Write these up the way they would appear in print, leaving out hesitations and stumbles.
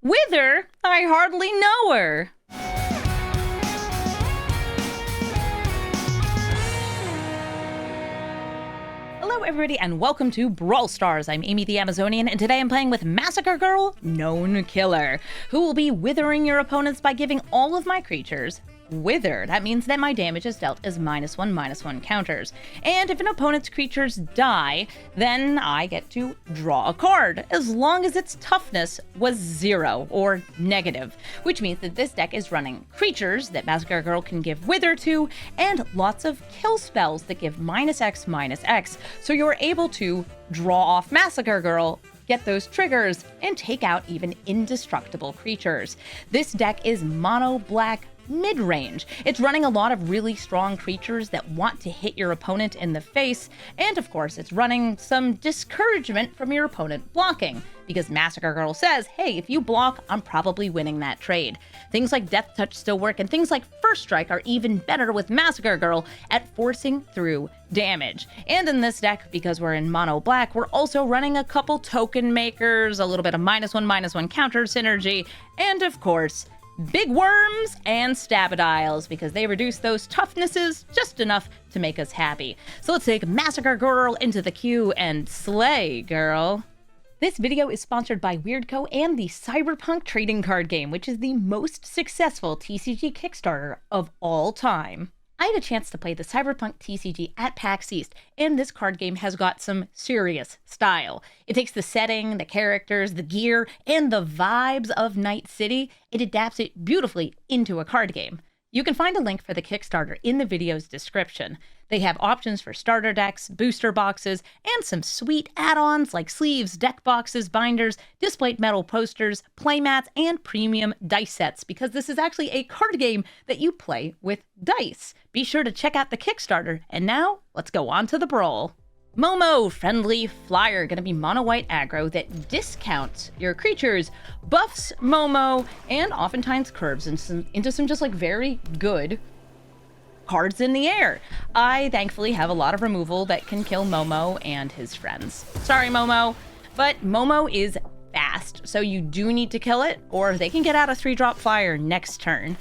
Wither? I hardly know her. Hello everybody and welcome to Brawl Stars. I'm Amy the Amazonian and today I'm playing with Massacre Girl, known killer, who will be withering your opponents by giving all of my creatures Wither. That means that my damage is dealt as -1/-1 counters. And if an opponent's creatures die, then I get to draw a card, as long as its toughness was 0 or negative, which means that this deck is running creatures that Massacre Girl can give Wither to, and lots of kill spells that give -X/-X, so you're able to draw off Massacre Girl, get those triggers, and take out even indestructible creatures. This deck is mono black mid-range. It's running a lot of really strong creatures that want to hit your opponent in the face, and of course it's running some discouragement from your opponent blocking, because Massacre Girl says, hey, if you block, I'm probably winning that trade. Things like Death Touch still work, and things like First Strike are even better with Massacre Girl at forcing through damage. And in this deck, because we're in mono black, we're also running a couple token makers, a little bit of -1/-1 counter synergy, and of course, big worms and stabadiles, because they reduce those toughnesses just enough to make us happy. So let's take Massacre Girl into the queue and slay, girl. This video is sponsored by Weirdco and the Cyberpunk trading card game, which is the most successful TCG Kickstarter of all time. I had a chance to play the Cyberpunk TCG at PAX East, and this card game has got some serious style. It takes the setting, the characters, the gear, and the vibes of Night City. It adapts it beautifully into a card game. You can find a link for the Kickstarter in the video's description. They have options for starter decks, booster boxes, and some sweet add-ons like sleeves, deck boxes, binders, displayed metal posters, playmats, and premium dice sets, because this is actually a card game that you play with dice. Be sure to check out the Kickstarter, and now let's go on to the Brawl. Momo, friendly flyer, gonna be mono-white aggro that discounts your creatures, buffs Momo, and oftentimes curves into some just like very good cards in the air. I thankfully have a lot of removal that can kill Momo and his friends. Sorry, Momo, but Momo is fast, so you do need to kill it, or they can get out a 3-drop flyer next turn.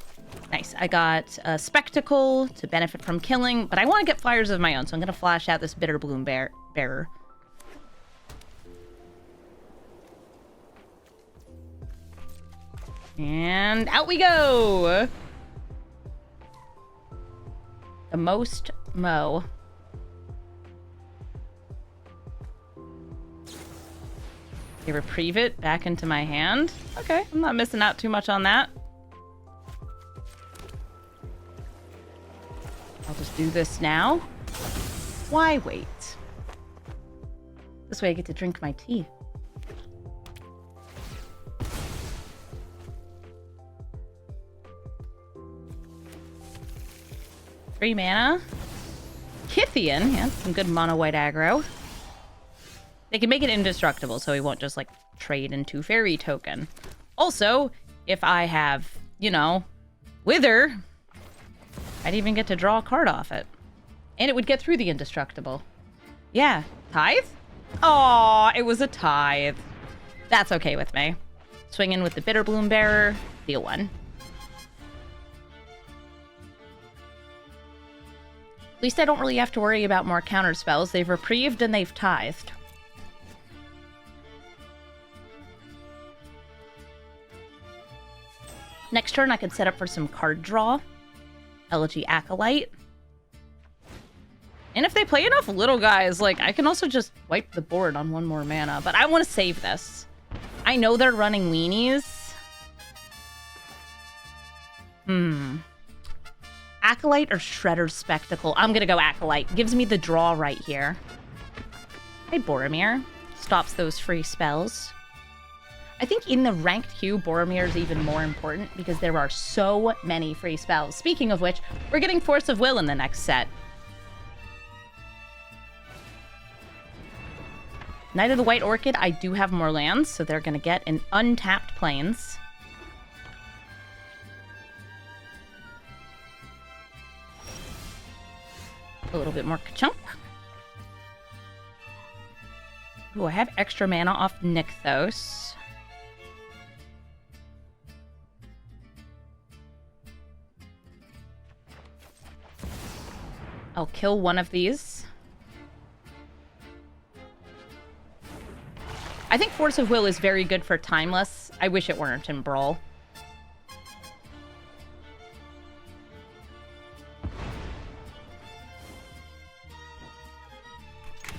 Nice. I got a Spectacle to benefit from killing, but I want to get flyers of my own, so I'm going to flash out this Bitter Bloom Bearer. And out we go! The most Mo. You reprieve it back into my hand. Okay, I'm not missing out too much on that. I'll just do this now. Why wait? This way I get to drink my tea. Three mana. Kithian, yeah, some good mono-white aggro. They can make it indestructible, so he won't just, like, trade into fairy token. Also, if I have, you know, Wither, I'd even get to draw a card off it. And it would get through the indestructible. Yeah. Tithe? Aw, it was a tithe. That's okay with me. Swing in with the Bitter Bloom Bearer, deal one. At least I don't really have to worry about more counter spells. They've reprieved and they've tithed. Next turn I could set up for some card draw. Elegy Acolyte. And if they play enough little guys, like, I can also just wipe the board on 1 more mana. But I want to save this. I know they're running weenies. Acolyte or Shredder's Spectacle? I'm gonna go Acolyte. Gives me the draw right here. Hey, Boromir. Stops those free spells. I think in the ranked queue, Boromir is even more important because there are so many free spells. Speaking of which, we're getting Force of Will in the next set. Knight of the White Orchid, I do have more lands, so they're going to get an untapped Plains. A little bit more ka-chunk. Ooh, I have extra mana off Nykthos. I'll kill one of these. I think Force of Will is very good for Timeless. I wish it weren't in Brawl.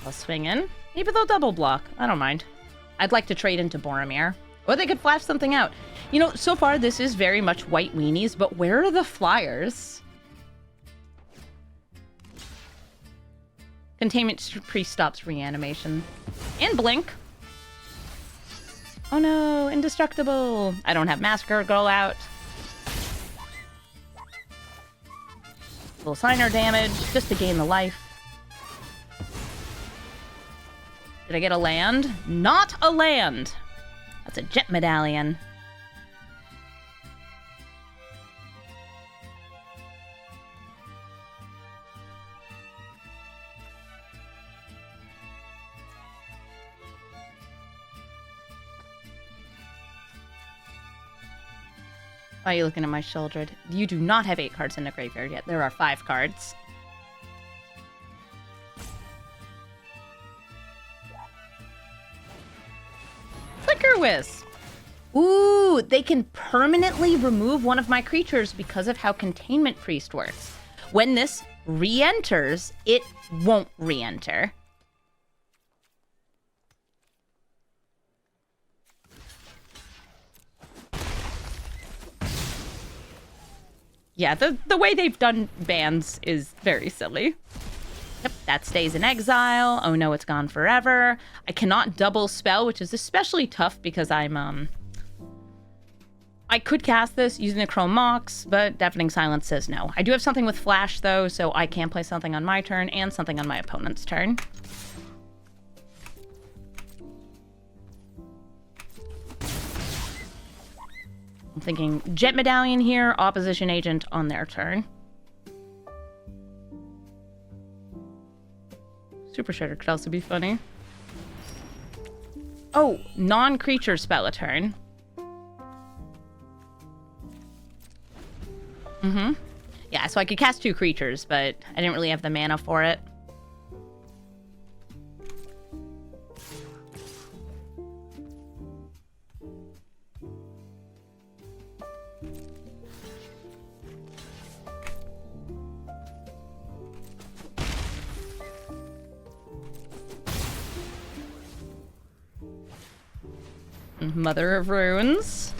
I'll swing in. Maybe they'll double block. I don't mind. I'd like to trade into Boromir. Or they could flash something out. You know, so far this is very much white weenies, but where are the flyers? Containment Priest stops reanimation. And Blink. Oh no, indestructible. I don't have Massacre Girl out. Little Signer damage, just to gain the life. Did I get a land? Not a land! That's a Jet Medallion. Why are you looking at my shoulder? You do not have 8 cards in the graveyard yet. There are 5 cards. Flicker Wisp! Ooh, they can permanently remove one of my creatures because of how Containment Priest works. When this re-enters, it won't re-enter. Yeah, the way they've done bans is very silly. Yep, that stays in exile. Oh no, it's gone forever. I cannot double spell, which is especially tough because I'm, I could cast this using the Chrome Mox, but Deafening Silence says no. I do have something with Flash, though, so I can play something on my turn and something on my opponent's turn. I'm thinking Jet Medallion here, Opposition Agent on their turn. Super Shredder could also be funny. Oh, non-creature spell a turn. Mm-hmm. Yeah, so I could cast 2 creatures, but I didn't really have the mana for it. Mother of Runes.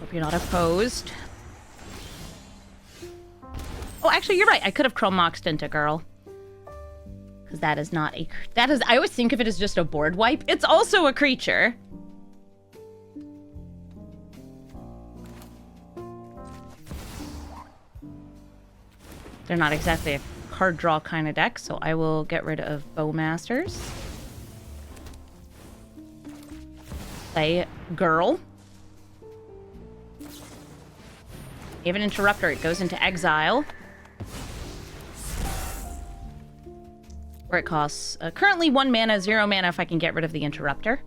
Hope you're not opposed. Oh, actually, you're right. I could have Chrome Moxed into Girl. Because that is not a... That is... I always think of it as just a board wipe. It's also a creature. They're not exactly a card draw kind of deck, so I will get rid of Bowmasters. Play Girl. You have an Interrupter. It goes into exile. Where it costs currently 1 mana, 0 mana if I can get rid of the Interrupter.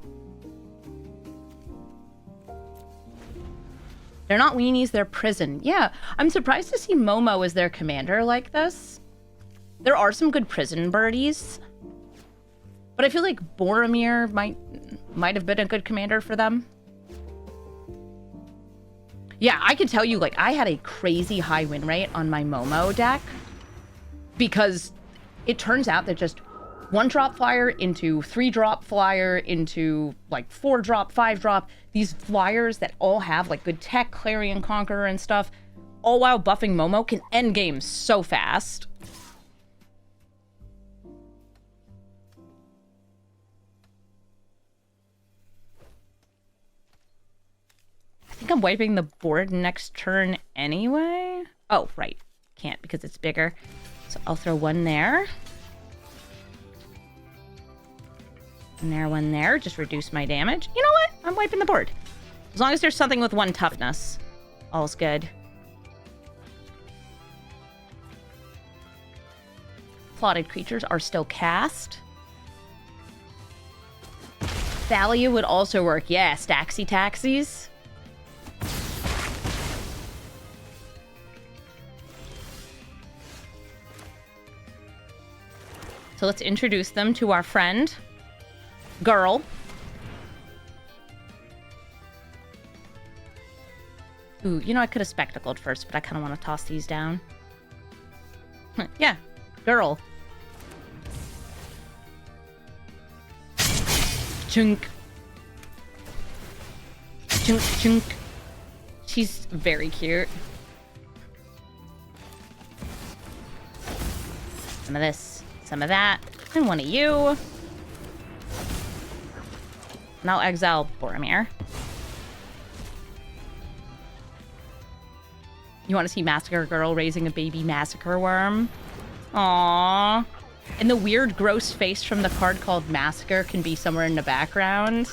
They're not weenies, they're prison. Yeah, I'm surprised to see Momo as their commander like this. There are some good prison birdies. But I feel like Boromir might have been a good commander for them. Yeah, I can tell you, like, I had a crazy high win rate on my Momo deck. Because it turns out that just 1-drop flyer into 3-drop flyer into, like, 4-drop, 5-drop. These flyers that all have, like, good tech, Clarion Conqueror and stuff, all while buffing Momo, can end games so fast. I think I'm wiping the board next turn anyway. Oh, right. Can't because it's bigger. So I'll throw 1 there. And there, 1 there. Just reduce my damage. You know what? I'm wiping the board. As long as there's something with 1 toughness, all's good. Plotted creatures are still cast. Thalia would also work. Yeah, Staxy Taxis. so let's introduce them to our friend, girl. Ooh, you know, I could have spectacled first, but I kind of want to toss these down. Yeah, girl. Chunk. Chunk, chunk. She's very cute. Some of this, some of that, and one of you. Now exile Boromir. You want to see Massacre Girl raising a baby Massacre worm? Aww. And the weird, gross face from the card called Massacre can be somewhere in the background.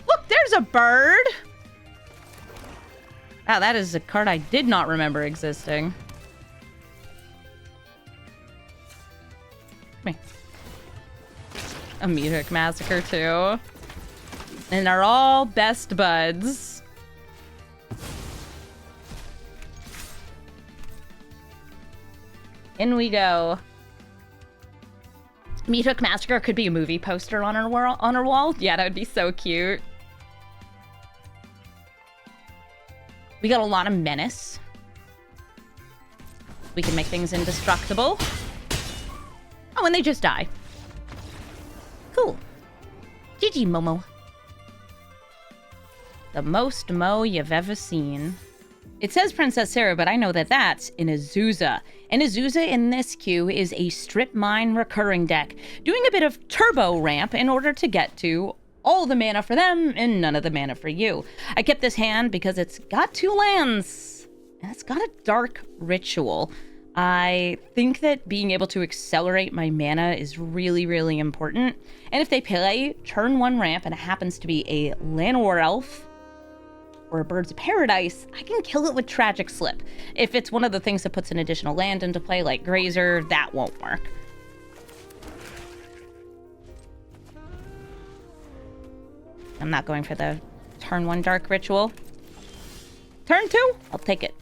Look, there's a bird! Wow, that is a card I did not remember existing. Come here. A Meathook Massacre, too. And they're all best buds. In we go. Meathook Massacre could be a movie poster on our wall. Yeah, that would be so cute. We got a lot of menace. We can make things indestructible. Oh, and they just die. Cool. GG, Momo. The most Mo you've ever seen. It says Princess Sarah, but I know that that's an Azusa. An Azusa in this queue is a strip mine recurring deck, doing a bit of turbo ramp in order to get to all the mana for them and none of the mana for you. I kept this hand because it's got 2 lands, and it's got a dark ritual. I think that being able to accelerate my mana is really, really important. And if they play turn 1 ramp and it happens to be a Llanowar Elf, or a Birds of Paradise, I can kill it with Tragic Slip. If it's one of the things that puts an additional land into play, like Grazer, that won't work. I'm not going for the turn 1 Dark Ritual. Turn 2? I'll take it.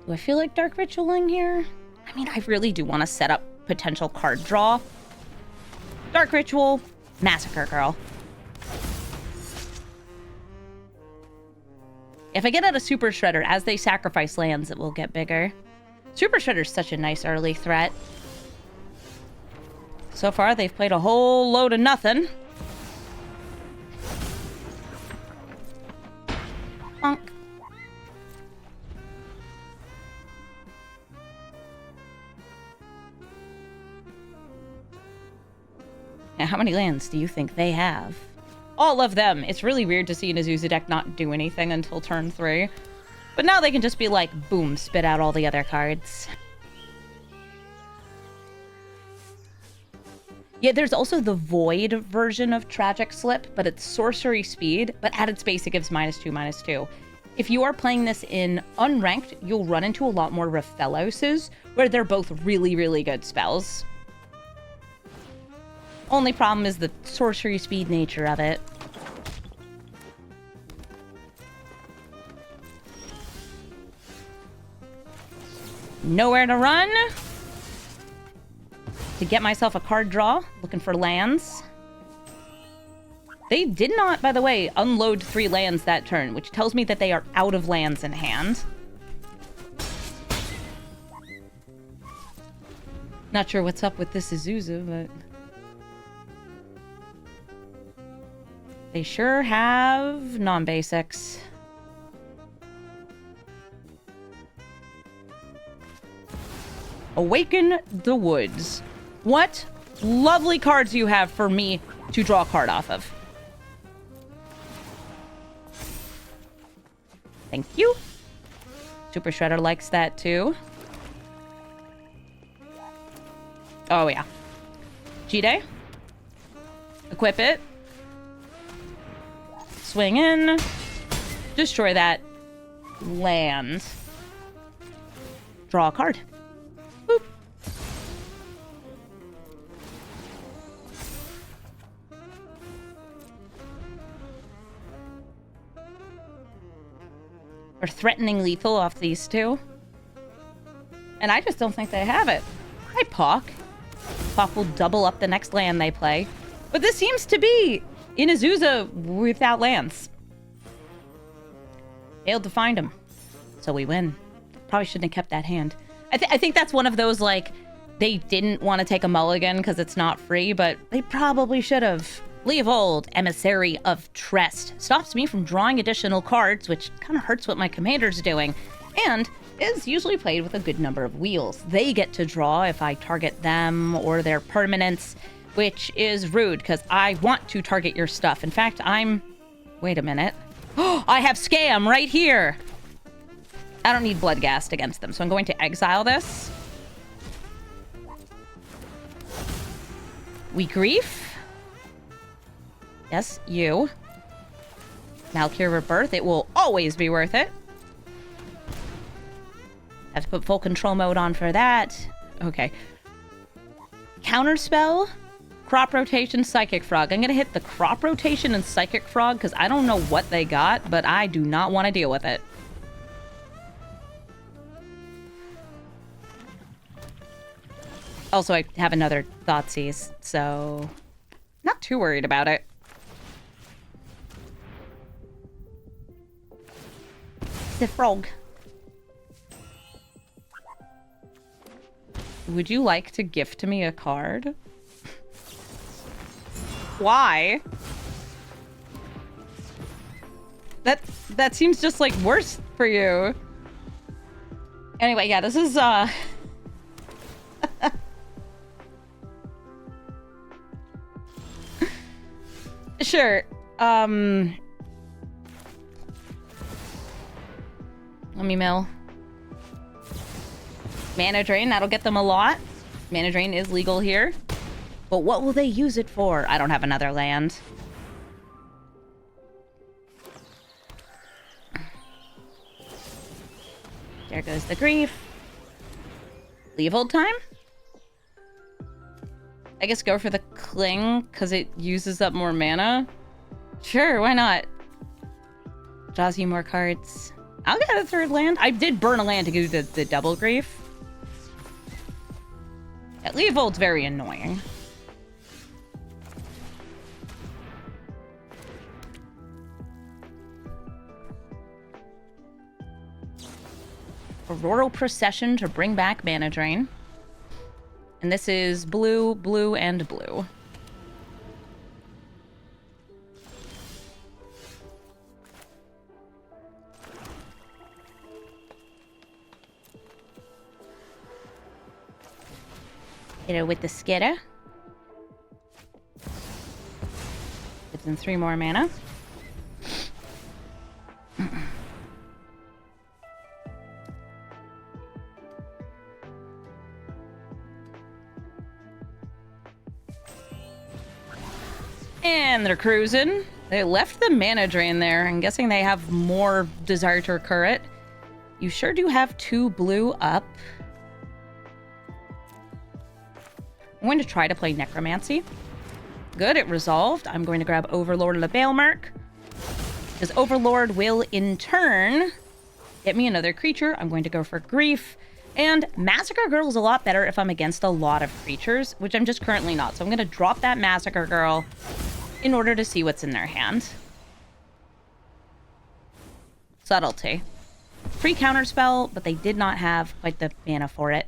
Do I feel like Dark Ritualing here? I mean, I really do want to set up potential card draw. Dark Ritual, Massacre Girl. If I get out a Super Shredder, as they sacrifice lands, it will get bigger. Super Shredder's such a nice early threat. So far, they've played a whole load of nothing. Bonk. Now, how many lands do you think they have? All of them. It's really weird to see an Azusa deck not do anything until turn 3. But now they can just be like, boom, spit out all the other cards. Yeah, there's also the Void version of Tragic Slip, but it's sorcery speed, but at its base it gives -2/-2. If you are playing this in unranked, you'll run into a lot more Rapheloses, where they're both really, really good spells. Only problem is the sorcery speed nature of it. Nowhere to run. To get myself a card draw, looking for lands. They did not, by the way, unload 3 lands that turn, which tells me that they are out of lands in hand. Not sure what's up with this Azusa, but... they sure have non-basics. Awaken the Woods. What lovely cards you have for me to draw a card off of. Thank you. Super Shredder likes that too. Oh yeah. G-Day. Equip it. Swing in. Destroy that land. Draw a card. Boop. We're threatening lethal off these two. And I just don't think they have it. Hi, Pawk. Pawk will double up the next land they play. But this seems to be in Azusa without lands. Failed to find him. So we win. Probably shouldn't have kept that hand. I think that's one of those, like, they didn't want to take a mulligan because it's not free, but they probably should have. Leovold, Emissary of Trest, stops me from drawing additional cards, which kind of hurts what my commander's doing, and is usually played with a good number of wheels. They get to draw if I target them or their permanents, which is rude because I want to target your stuff. In fact, wait a minute. Oh, I have Scam right here. I don't need Bloodghast against them, so I'm going to exile this. We grief. Yes, you. Valkyrie Rebirth. It will always be worth it. Have to put full control mode on for that. Okay. Counterspell. Crop Rotation, Psychic Frog. I'm going to hit the Crop Rotation and Psychic Frog because I don't know what they got, but I do not want to deal with it. Also, I have another Thoughtseize, so not too worried about it. The frog. Would you like to gift me a card? Why? That seems just like worse for you. Anyway, yeah, this is sure. Let me mill. Mana Drain, that'll get them a lot. Mana Drain is legal here. But what will they use it for? I don't have another land. There goes the grief. Leovold time? I guess go for the Cling, because it uses up more mana. Sure, why not? Draws you more cards. I'll get a third land. I did burn a land to do the double grief. Yeah, Leovold's very annoying. Auroral Procession to bring back Mana Drain. And this is blue, blue, and blue. Hit her with the Skitter. Gives them 3 more mana. And they're cruising. They left the Mana Drain there. I'm guessing they have more desire to recur it. You sure do have 2 blue up. I'm going to try to play Necromancy. Good, it resolved. I'm going to grab Overlord and a Bailmark. Because Overlord will, in turn, get me another creature. I'm going to go for Grief. And Massacre Girl is a lot better if I'm against a lot of creatures, which I'm just currently not. So I'm going to drop that Massacre Girl in order to see what's in their hand. Subtlety. Free counterspell, but they did not have quite the mana for it.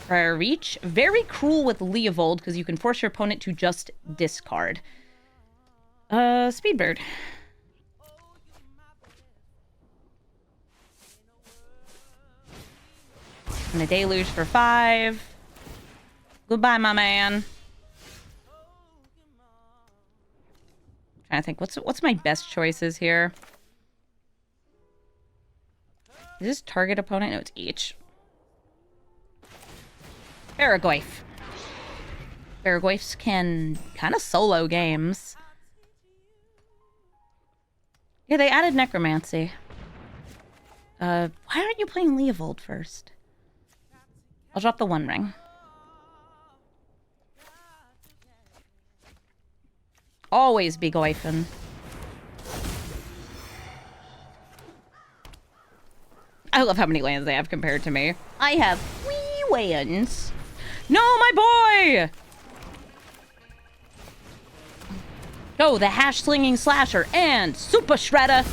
Prior Reach. Very cruel with Leovold, because you can force your opponent to just discard. Speedbird. And a Deluge for 5. Goodbye, my man. Trying to think, what's my best choices here? Is this target opponent? No, it's each. Paragoyf. Paragoyfs can kind of solo games. Yeah, they added Necromancy. Why aren't you playing Leovold first? I'll drop the One Ring. Always be Goyfin. I love how many lands they have compared to me. I have 3 lands. No, my boy! Go, the hash slinging slasher and super shredder.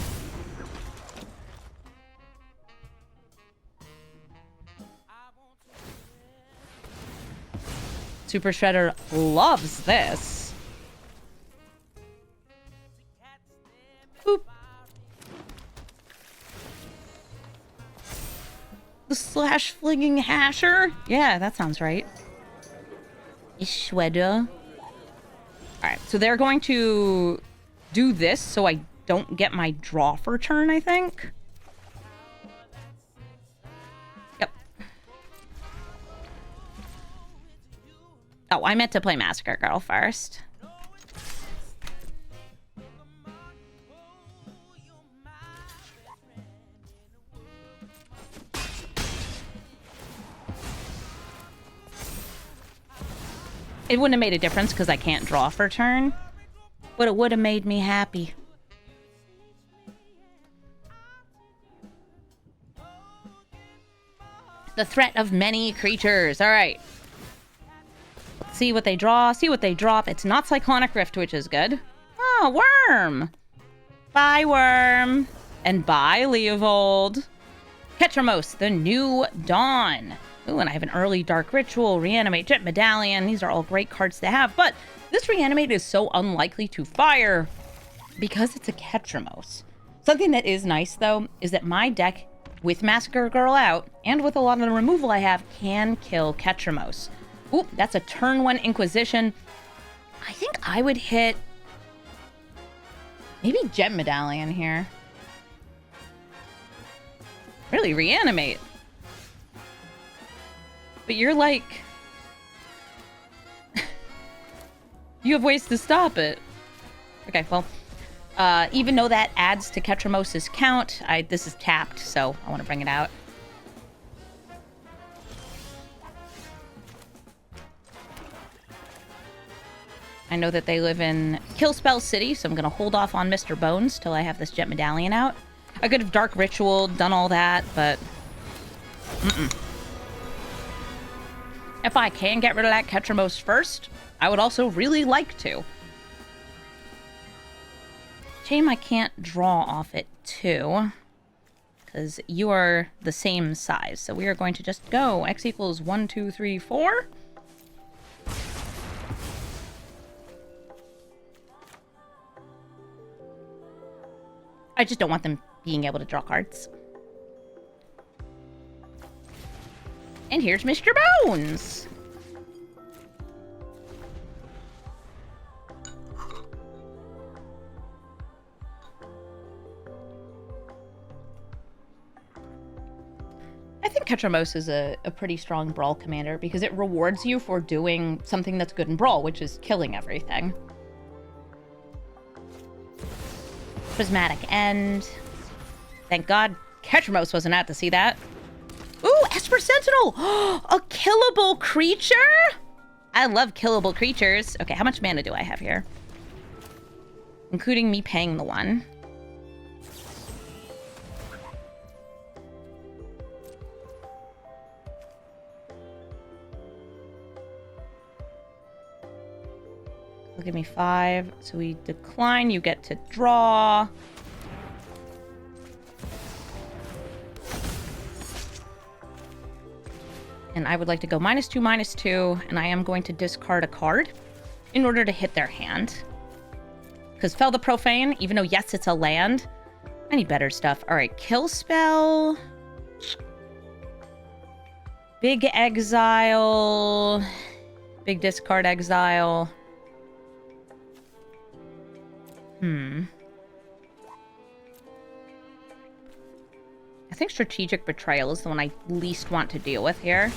Super shredder loves this. Boop. The slash flinging hasher? Yeah, that sounds right. Shredder. Alright, so they're going to do this so I don't get my draw for turn, I think. Yep. Oh, I meant to play Massacre Girl first. It wouldn't have made a difference because I can't draw for turn, but it would have made me happy. The threat of many creatures. All right. See what they draw, see what they drop. It's not Cyclonic Rift, which is good. Oh, Worm. Bye, Worm. And bye, Leovold. Ketramos, the New Dawn. Ooh, and I have an early Dark Ritual, Reanimate, Jet Medallion. These are all great cards to have, but this Reanimate is so unlikely to fire because it's a Ketramos. Something that is nice, though, is that my deck, with Massacre Girl out, and with a lot of the removal I have, can kill Ketramos. Ooh, that's a turn 1 Inquisition. I think I would hit maybe Jet Medallion here. Really, Reanimate. But you're like... you have ways to stop it. Okay, well... even though that adds to Ketramos' count, this is tapped, so I want to bring it out. I know that they live in Killspell City, so I'm going to hold off on Mr. Bones till I have this Jet Medallion out. I could have Dark Ritual, done all that, but... If I can get rid of that Ketramos first, I would also really like to. Shame I can't draw off it too, because you are the same size. So we are going to just go. X equals 1, 2, 3, 4. I just don't want them being able to draw cards. And here's Mr. Bones. I think Ketramos is a pretty strong Brawl commander because it rewards you for doing something that's good in Brawl, which is killing everything. Prismatic End. Thank God Ketramos wasn't out to see that. Ooh, Esper Sentinel! A killable creature? I love killable creatures. Okay, how much mana do I have here? Including me paying the 1. Give me 5. So we decline. You get to draw. And I would like to go -2, -2. And I am going to discard a card in order to hit their hand. Because Fell the Profane, even though, yes, it's a land, I need better stuff. All right, Kill Spell. Big Exile. Big Discard Exile. I think Strategic Betrayal is the one I least want to deal with here.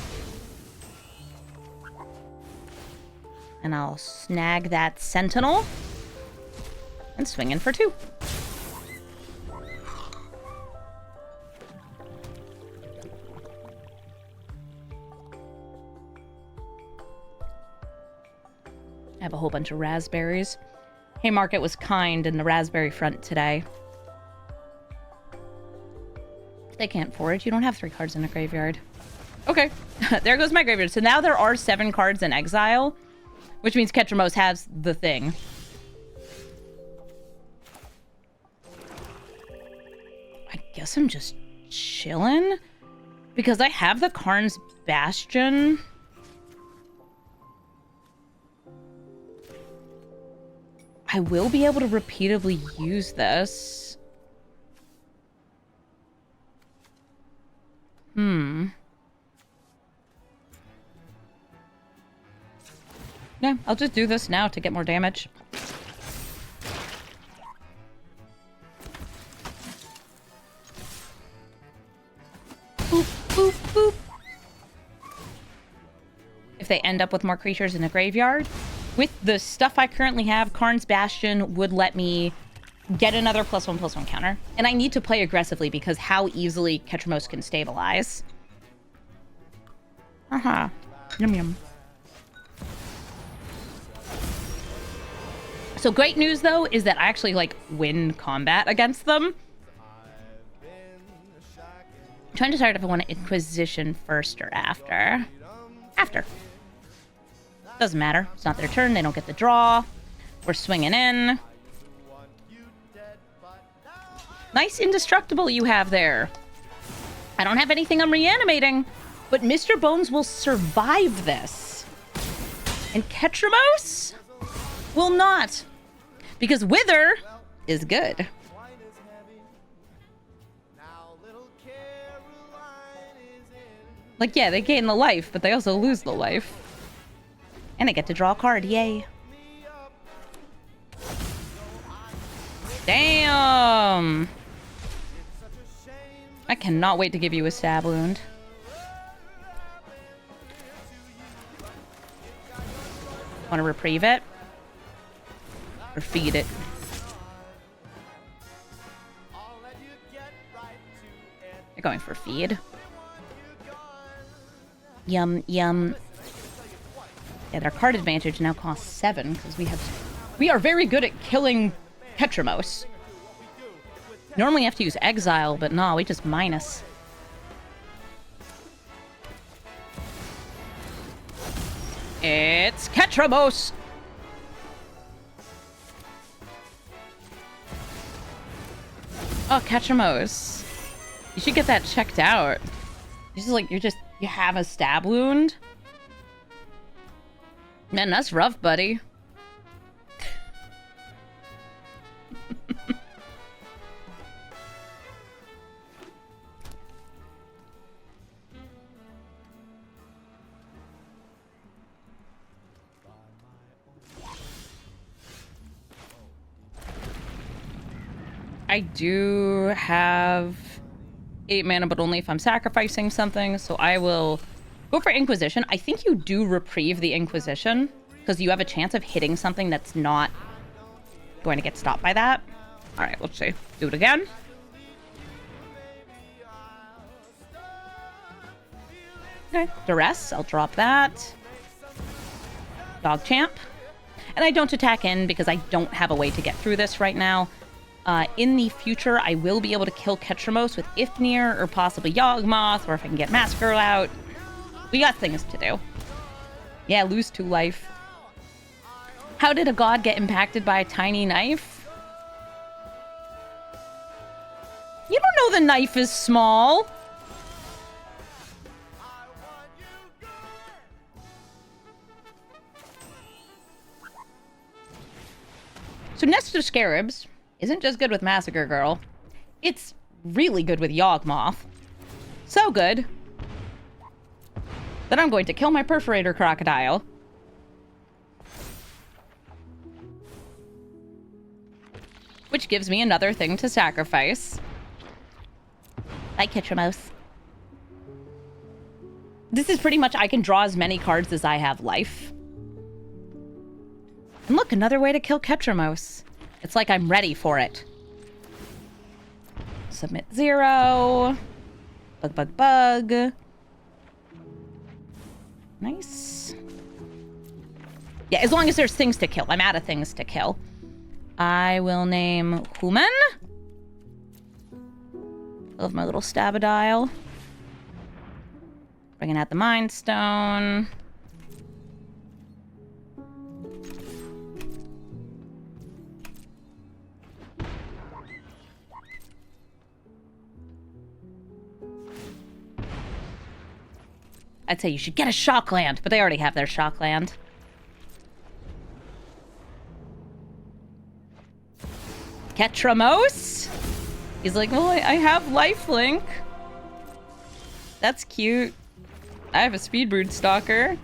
And I'll snag that Sentinel. And swing in for 2. I have a whole bunch of raspberries. Haymarket was kind in the raspberry front today. They can't forage. You don't have 3 cards in a graveyard. Okay. There goes my graveyard. So now there are 7 cards in exile, which means Ketramos has the thing. I guess I'm just chilling because I have the Karn's Bastion. I will be able to repeatedly use this. Yeah, I'll just do this now to get more damage. Boop, boop, boop. If they end up with more creatures in the graveyard, with the stuff I currently have, Karn's Bastion would let me get another +1/+1 counter. And I need to play aggressively because how easily Ketramos can stabilize. Yum yum. So great news, though, is that I actually, like, win combat against them. I'm trying to decide if I want to Inquisition first or after. After. Doesn't matter. It's not their turn. They don't get the draw. We're swinging in. Nice indestructible you have there. I don't have anything I'm reanimating, but Mr. Bones will survive this. And Ketramos will not. Because Wither is good. Like, yeah, they gain the life, but they also lose the life. And I get to draw a card. Yay. Damn. I cannot wait to give you a stab wound. Want to reprieve it? Or feed it? You're going for feed. Yum, yum. Yeah, their card advantage now costs 7 because we are very good at killing Ketramos. Normally have to use exile, but no, we just minus. It's Ketramos! Oh, Ketramos. You should get that checked out. You have a stab wound? Man, that's rough, buddy. I do have 8 mana, but only if I'm sacrificing something, so I will go for Inquisition. I think you do reprieve the Inquisition, because you have a chance of hitting something that's not going to get stopped by that. Alright, let's see. Do it again. Okay, Duress, I'll drop that. Dog Champ. And I don't attack in because I don't have a way to get through this right now. In the future, I will be able to kill Ketramos with Ifnir or possibly Yawgmoth, or if I can get Massacre out. We got things to do. Yeah, lose 2 life. How did a god get impacted by a tiny knife? You don't know the knife is small. So Nest of Scarabs isn't just good with Massacre Girl. It's really good with Yawgmoth. So good that I'm going to kill my Perforator Crocodile. Which gives me another thing to sacrifice. Bye, Ketramos. This is pretty much I can draw as many cards as I have life. And look, another way to kill Ketramos. It's like I'm ready for it. Submit 0. Bug, bug, bug. Nice. Yeah, as long as there's things to kill. I'm out of things to kill. I will name Human. Love my little Stabadile. Bringing out the Mind Stone. I'd say you should get a Shockland, but they already have their Shockland. Ketramos? He's like, well, I have lifelink. That's cute. I have a Speed Brood Stalker.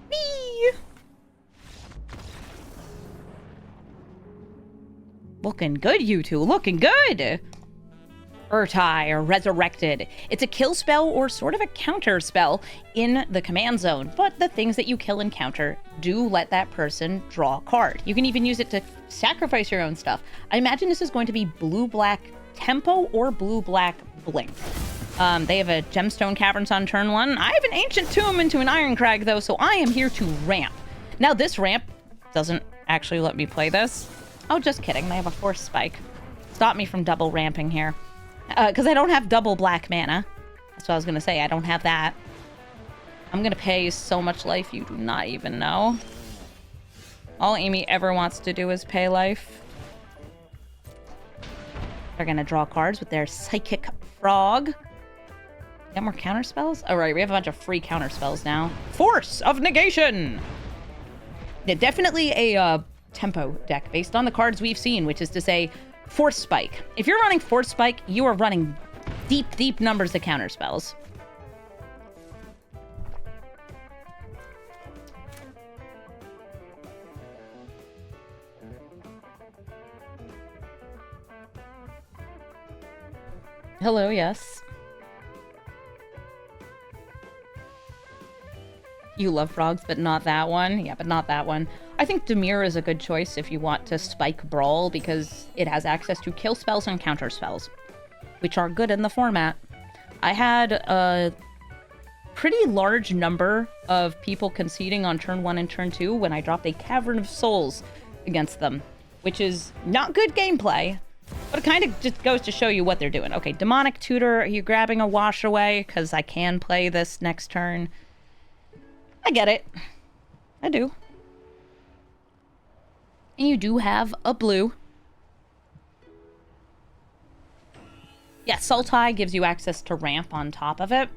Whee! Looking good, you two. Looking good. Sultai, or Resurrected. It's a kill spell or sort of a counter spell in the command zone, but the things that you kill and counter do let that person draw a card. You can even use it to sacrifice your own stuff. I imagine this is going to be blue-black tempo or blue-black blink. They have a Gemstone Caverns on turn 1. I have an Ancient Tomb into an Iron Crag, though, so I am here to ramp. Now, this ramp doesn't actually let me play this. Oh, just kidding. They have a Force Spike. Stop me from double ramping here. Because I don't have double black mana. That's what I was going to say. I don't have that. I'm going to pay so much life you do not even know. All Amy ever wants to do is pay life. They're going to draw cards with their Psychic Frog. Got more counter spells? Oh, right. We have a bunch of free counter spells now. Force of Negation! Yeah, definitely a tempo deck based on the cards we've seen, which is to say Force Spike. If you're running Force Spike, you are running deep, deep numbers of counter spells. Hello, yes. You love frogs, but not that one. Yeah, but not that one. I think Dimir is a good choice if you want to spike Brawl because it has access to kill spells and counter spells, which are good in the format. I had a pretty large number of people conceding on turn 1 and turn 2 when I dropped a Cavern of Souls against them, which is not good gameplay, but it kind of just goes to show you what they're doing. Okay, Demonic Tutor, are you grabbing a Wash Away? Because I can play this next turn. I get it. I do. And you do have a blue. Yeah, Sultai gives you access to ramp on top of it.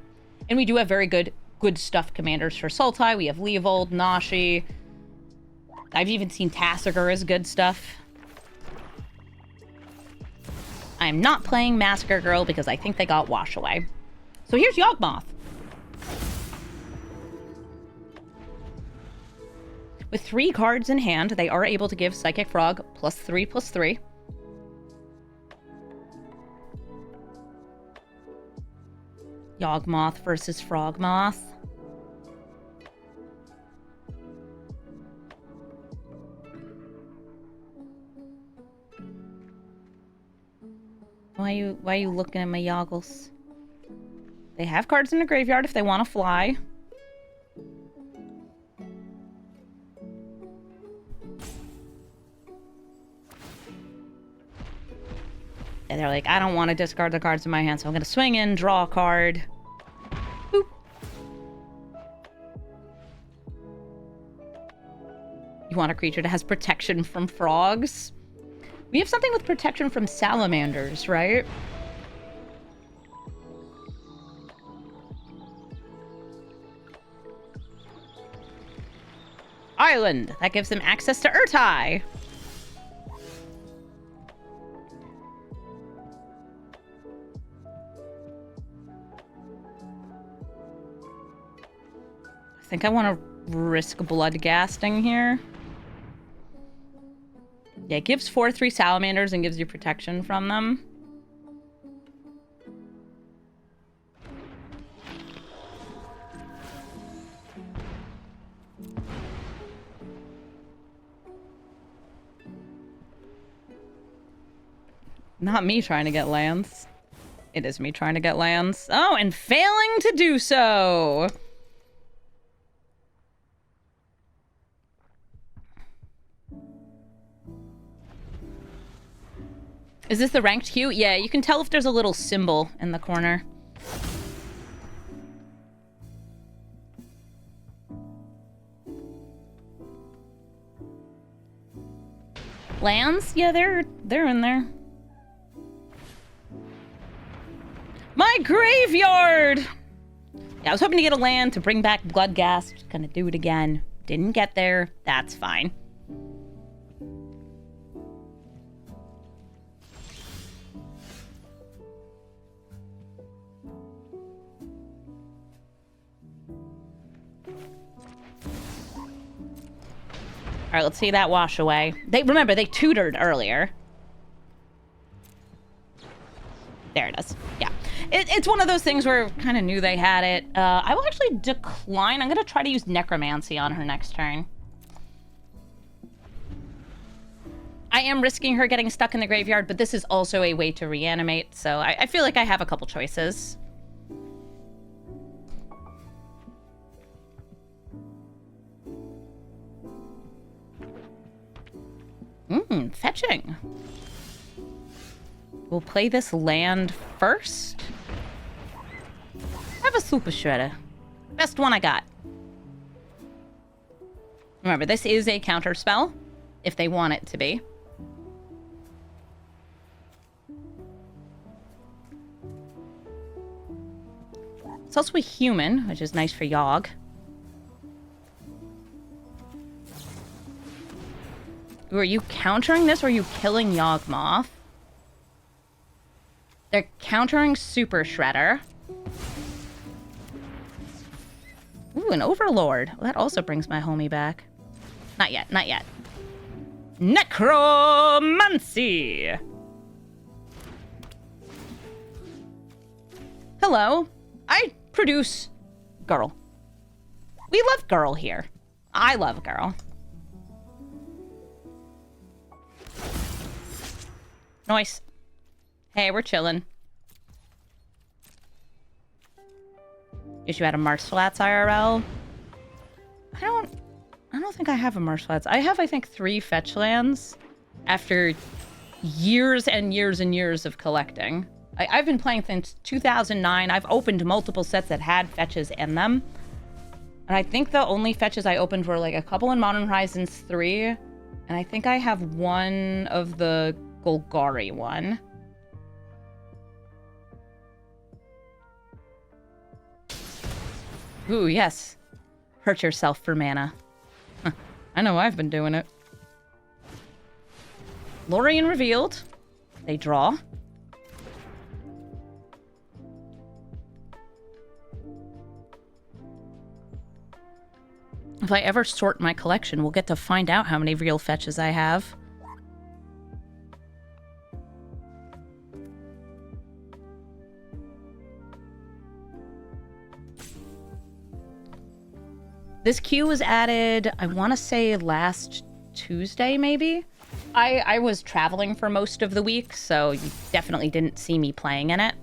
And we do have very good stuff commanders for Sultai. We have Leovold, Nashi. I've even seen Massacre as good stuff. I'm not playing Massacre Girl because I think they got Wash Away. So here's Yawgmoth. With 3 cards in hand, they are able to give Psychic Frog +3/+3. Yawgmoth versus Frogmoth. Why are you looking at my Yoggles? They have cards in the graveyard if they want to fly. And they're like, I don't want to discard the cards in my hand, so I'm going to swing in, draw a card. Boop. You want a creature that has protection from frogs? We have something with protection from salamanders, right? Island. That gives them access to Sultai. I think I want to risk Bloodgasting here. Yeah, it gives 4/3 salamanders and gives you protection from them. Not me trying to get lands. It is me trying to get lands. Oh, and failing to do so! Is this the ranked queue? Yeah, you can tell if there's a little symbol in the corner. Lands? Yeah, they're in there. My graveyard! Yeah, I was hoping to get a land to bring back Bloodghast. Just gonna do it again. Didn't get there. That's fine. All right, let's see that wash away. Remember, they tutored earlier. There it is. Yeah. It's one of those things where I kind of knew they had it. I will actually decline. I'm going to try to use Necromancy on her next turn. I am risking her getting stuck in the graveyard, but this is also a way to reanimate, so I feel like I have a couple choices. Fetching. We'll play this land first. I have a Super Shredder. Best one I got. Remember, this is a counter spell, if they want it to be. It's also a human, which is nice for Yogg. Are you countering this or are you killing Yawgmoth? They're countering Super Shredder. Ooh, an Overlord. Well, that also brings my homie back. Not yet, not yet. Necromancy! Hello. I produce girl. We love girl here. I love girl. Nice. Hey, we're chilling. Wish you had a Marshflats IRL. I don't think I have a Marshflats. I have, I think, 3 fetch lands after years and years and years of collecting. I've been playing since 2009. I've opened multiple sets that had fetches in them. And I think the only fetches I opened were like a couple in Modern Horizons 3. And I think I have one of the Golgari one. Ooh, yes. Hurt yourself for mana. Huh. I know I've been doing it. Lorien revealed. They draw. If I ever sort my collection, we'll get to find out how many real fetches I have. This queue was added, I want to say last Tuesday, maybe? I was traveling for most of the week, so you definitely didn't see me playing in it.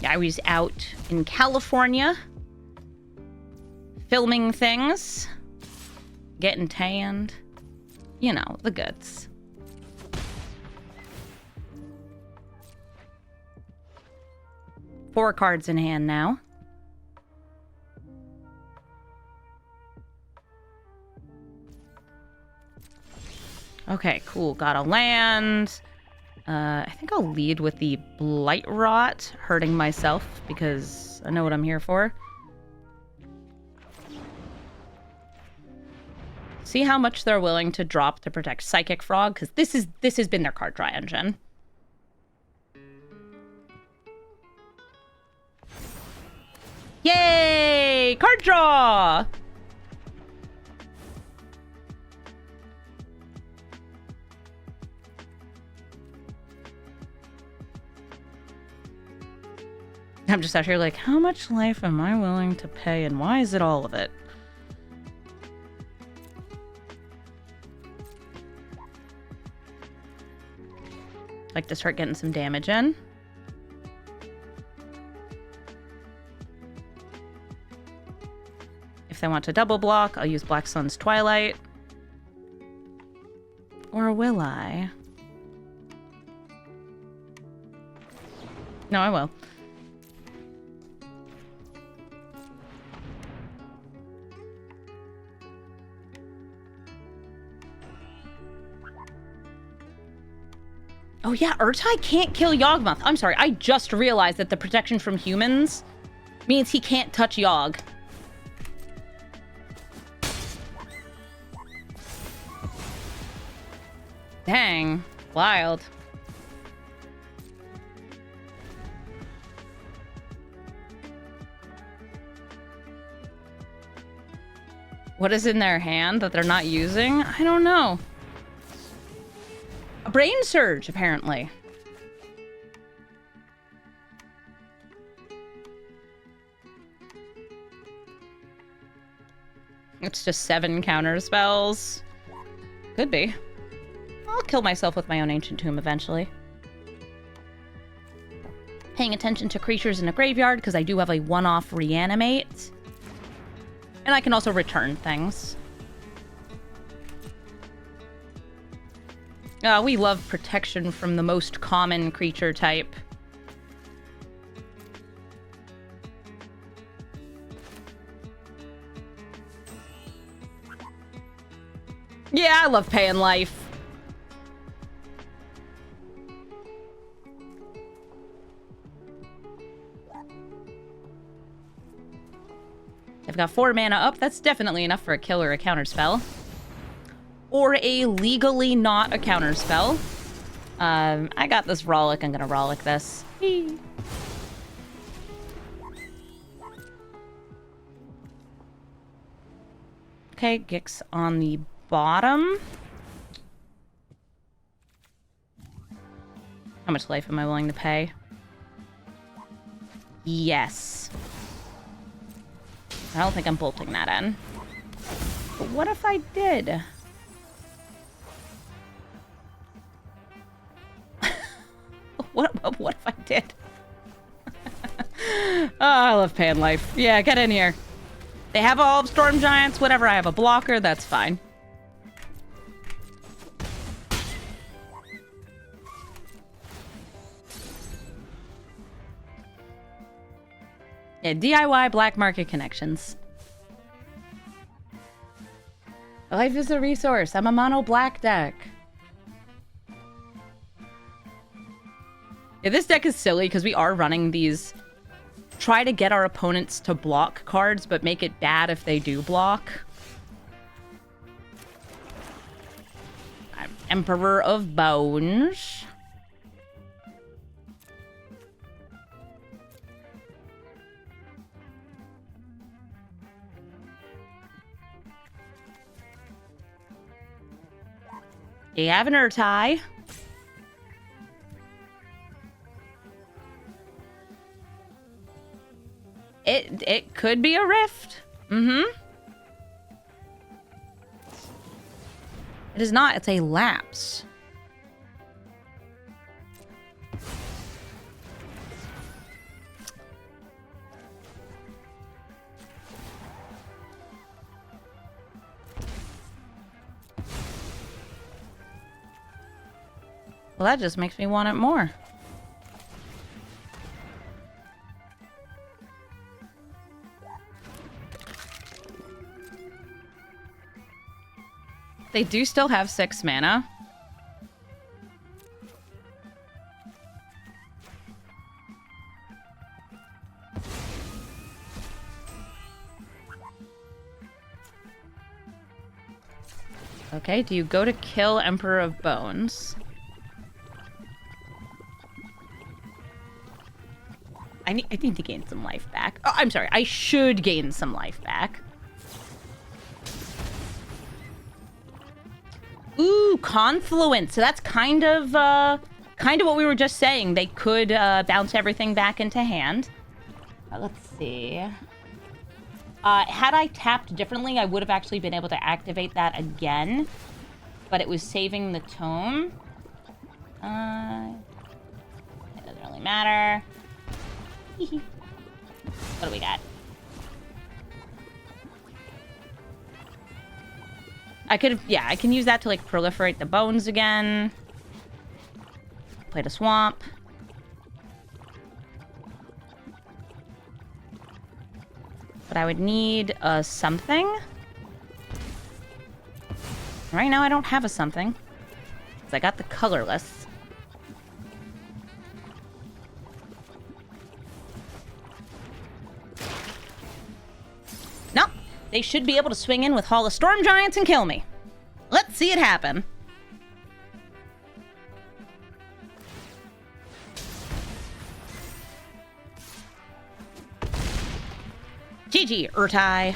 Yeah, I was out in California, filming things, getting tanned. You know, the goods. Four cards in hand now. Okay, cool. Got a land. I think I'll lead with the Blight Rot, hurting myself because I know what I'm here for. See how much they're willing to drop to protect Psychic Frog, because this has been their card draw engine. Yay! Card draw! I'm just out here like, how much life am I willing to pay and why is it all of it? Like to start getting some damage in. If they want to double block, I'll use Black Sun's Twilight. Or will I? No, I will. Oh yeah, Urtai can't kill Yawgmoth. I'm sorry, I just realized that the protection from humans means he can't touch Yawg. Dang, wild. What is in their hand that they're not using? I don't know. A brain surge, apparently. It's just 7 counter spells. Could be. I'll kill myself with my own Ancient Tomb eventually. Paying attention to creatures in a graveyard, because I do have a one-off reanimate. And I can also return things. We love protection from the most common creature type. Yeah, I love paying life. I've got 4 mana up. That's definitely enough for a kill or a counter spell. Or a legally not a counter spell. I got this Rollick. I'm gonna Rollick this. Whee. Okay, Gix on the bottom. How much life am I willing to pay? Yes. I don't think I'm bolting that in. But what if I did? What if I did? Oh, I love paying life. Yeah, get in here. They have all of Storm Giants, whatever. I have a blocker, that's fine. Yeah, DIY black market connections. Life is a resource. I'm a mono black deck. Yeah, this deck is silly because we are running these... Try to get our opponents to block cards, but make it bad if they do block. I'm Emperor of Bones. You have an Urtai. It could be a rift. Mm-hmm. It is not. It's a lapse. Well, that just makes me want it more. They do still have 6 mana. Okay, do you go to kill Emperor of Bones? I need to gain some life back. Oh, I'm sorry. I should gain some life back. Ooh, Confluence. So that's kind of what we were just saying. They could bounce everything back into hand. Let's see. Had I tapped differently, I would have actually been able to activate that again. But it was saving the tome. It doesn't really matter. What do we got? I could, yeah, I can use that to, like, proliferate the bones again. Play the swamp. But I would need a something. Right now I don't have a something. Because I got the colorless. Nope. They should be able to swing in with Hall of Storm Giants and kill me. Let's see it happen. GG, Urtai.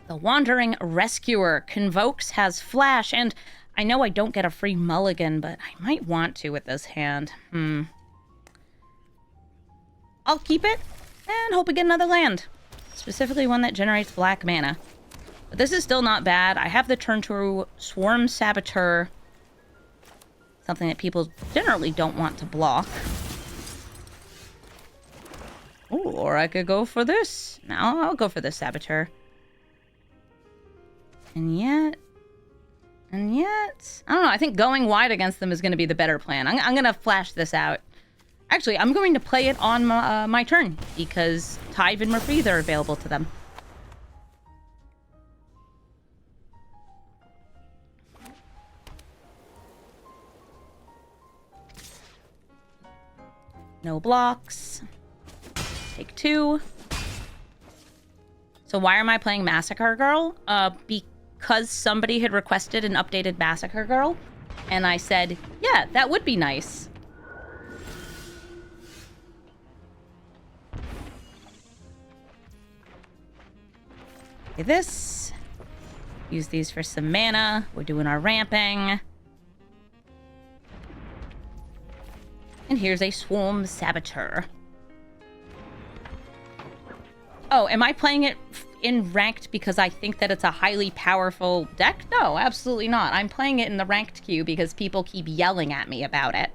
The Wandering Rescuer convokes, has flash, and I know I don't get a free mulligan, but I might want to with this hand. I'll keep it and hope we get another land. Specifically one that generates black mana. But this is still not bad. I have the turn 2 Swarm Saboteur. Something that people generally don't want to block. Ooh, or I could go for this. No, I'll go for the Saboteur. And yet... I don't know, I think going wide against them is going to be the better plan. I'm going to flash this out. Actually, I'm going to play it on my turn, because Tithe and Reprieve are available to them. No blocks. Take 2. So why am I playing Massacre Girl? Because somebody had requested an updated Massacre Girl, and I said, yeah, that would be nice. Okay, this. Use these for some mana. We're doing our ramping. And here's a Swarm Saboteur. Oh, am I playing it in ranked because I think that it's a highly powerful deck? No, absolutely not. I'm playing it in the ranked queue because people keep yelling at me about it.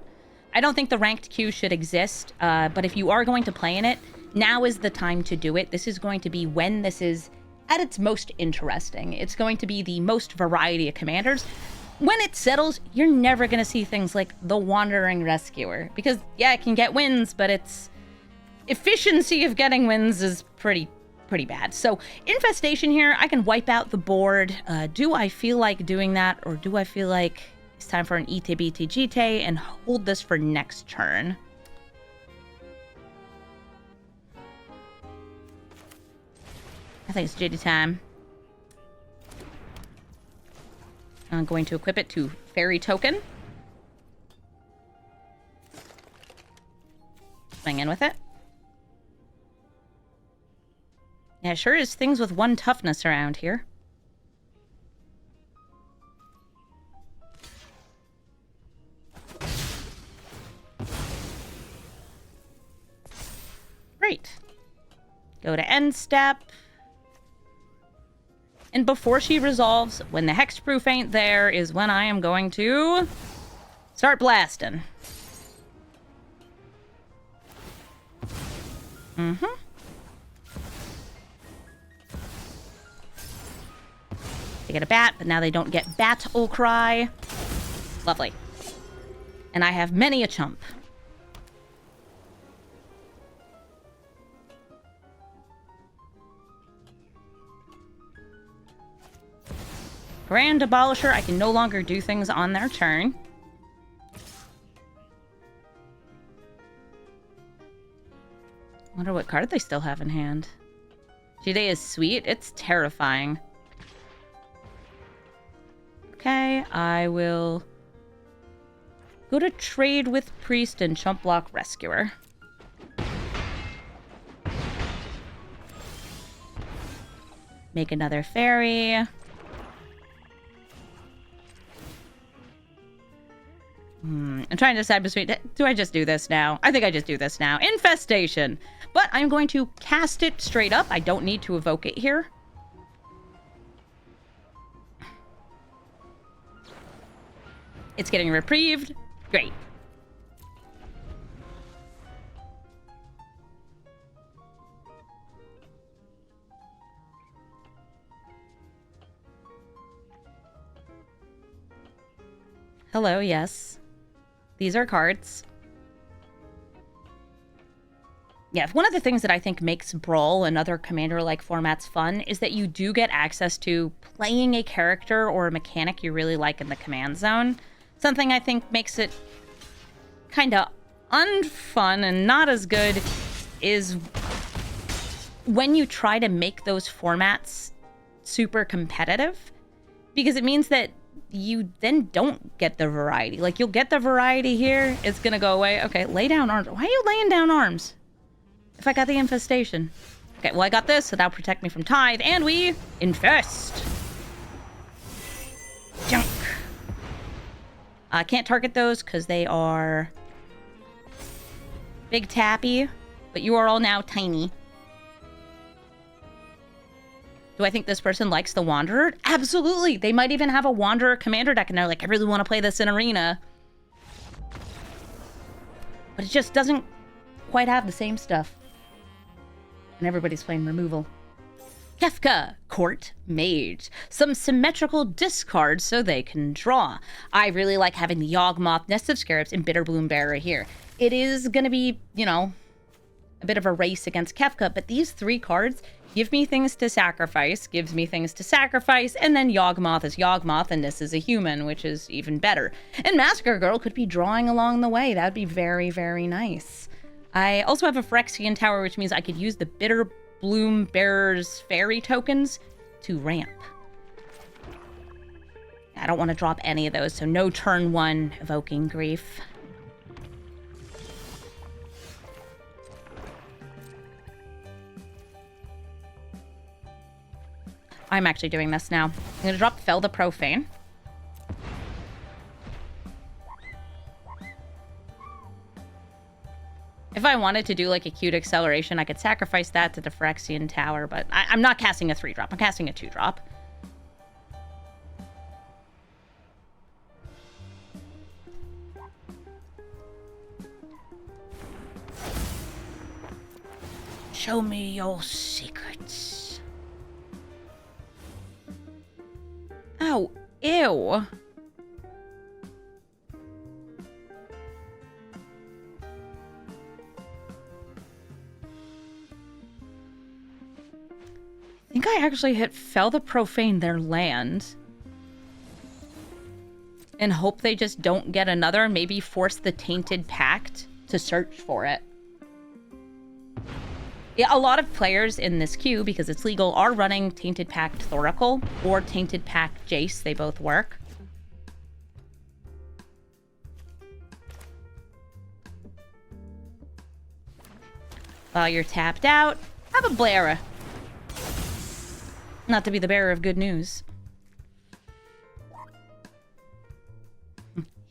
I don't think the ranked queue should exist, but if you are going to play in it, now is the time to do it. This is going to be when this is at its most interesting. It's going to be the most variety of commanders. When it settles, you're never going to see things like the Wandering Rescuer. Because, yeah, it can get wins, but its efficiency of getting wins is pretty bad. So, Infestation here, I can wipe out the board. Do I feel like doing that, or do I feel like it's time for an ETBTGT and hold this for next turn? I think it's JD time. I'm going to equip it to Fairy Token. Swing in with it. Yeah, sure is things with 1 toughness around here. Great. Go to end step. And before she resolves, when the hexproof ain't there, is when I am going to start blasting. They get a bat, but now they don't get Battle Cry. Lovely. And I have many a chump. Grand Abolisher, I can no longer do things on their turn. Wonder what card they still have in hand. Jide is sweet. It's terrifying. Okay, I will go to trade with Priest and chump block Rescuer. Make another fairy. I'm trying to decide between... Do I just do this now? I think I just do this now. Infestation! But I'm going to cast it straight up. I don't need to evoke it here. It's getting reprieved. Great. Hello, yes. These are cards. Yeah, one of the things that I think makes Brawl and other Commander-like formats fun is that you do get access to playing a character or a mechanic you really like in the command zone. Something I think makes it kind of unfun and not as good is when you try to make those formats super competitive, because it means that you then don't get the variety. Like, you'll get the variety here, it's gonna go away. Okay, lay down arms. Why are you laying down arms? If I got the infestation. Okay, well, I got this, so that'll protect me from Tithe, and we infest. Junk. I can't target those because they are big tappy, but you are all now tiny. Do I think this person likes the Wanderer? Absolutely. They might even have a Wanderer commander deck, and they're like, I really want to play this in Arena. But it just doesn't quite have the same stuff. And everybody's playing removal. Kefka, Court Mage. Some symmetrical discards so they can draw. I really like having the Yawgmoth, Nest of Scarabs, and Bitterbloom Bearer here. It is going to be, you know, a bit of a race against Kefka, but these three cards give me things to sacrifice, gives me things to sacrifice, and then Yawgmoth is Yawgmoth, and this is a human, which is even better. And Massacre Girl could be drawing along the way. That would be very, very nice. I also have a Phyrexian Tower, which means I could use the Bitterbloom Bearer's fairy tokens to ramp. I don't want to drop any of those, so no turn one Evoking Grief. I'm actually doing this now. I'm going to drop Fel the Profane. If I wanted to do like a cute acceleration, I could sacrifice that to the Phyrexian Tower, but I'm not casting a 3-drop. I'm casting a 2-drop. Show me your secrets. Oh, ew. I think I actually hit Fel the Profane their land and hope they just don't get another, maybe force the Tainted Pact to search for it. Yeah, a lot of players in this queue, because it's legal, are running Tainted Pact Thoracle or Tainted Pact Jace. They both work. While you're tapped out, have a Blara. Not to be the bearer of good news.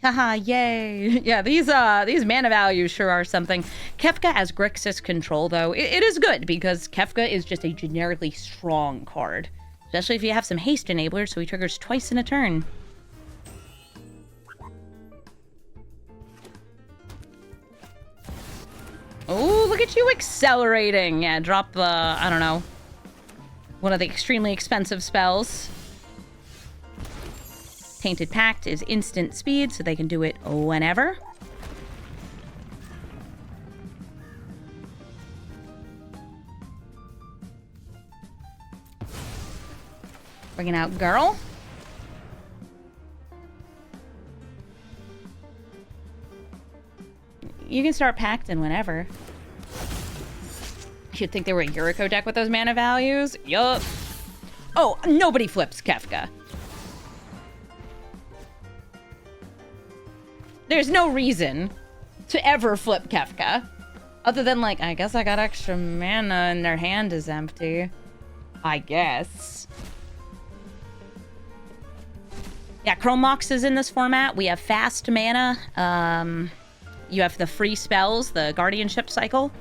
Haha, yay. Yeah, these mana values sure are something. Kefka as Grixis control, though, it is good, because Kefka is just a generically strong card. Especially if you have some haste enablers, so he triggers twice in a turn. Oh, look at you accelerating! Yeah, drop the, I don't know, one of the extremely expensive spells. Tainted Pact is instant speed, so they can do it whenever. Bringing out Girl. You can start Pacting whenever. You'd think they were a Yuriko deck with those mana values. Yup. Oh, nobody flips Kefka. There's no reason to ever flip Kefka. Other than, like, I guess I got extra mana and their hand is empty. I guess. Yeah, Chrome Mox is in this format. We have fast mana. You have the free spells, the Guardianship cycle.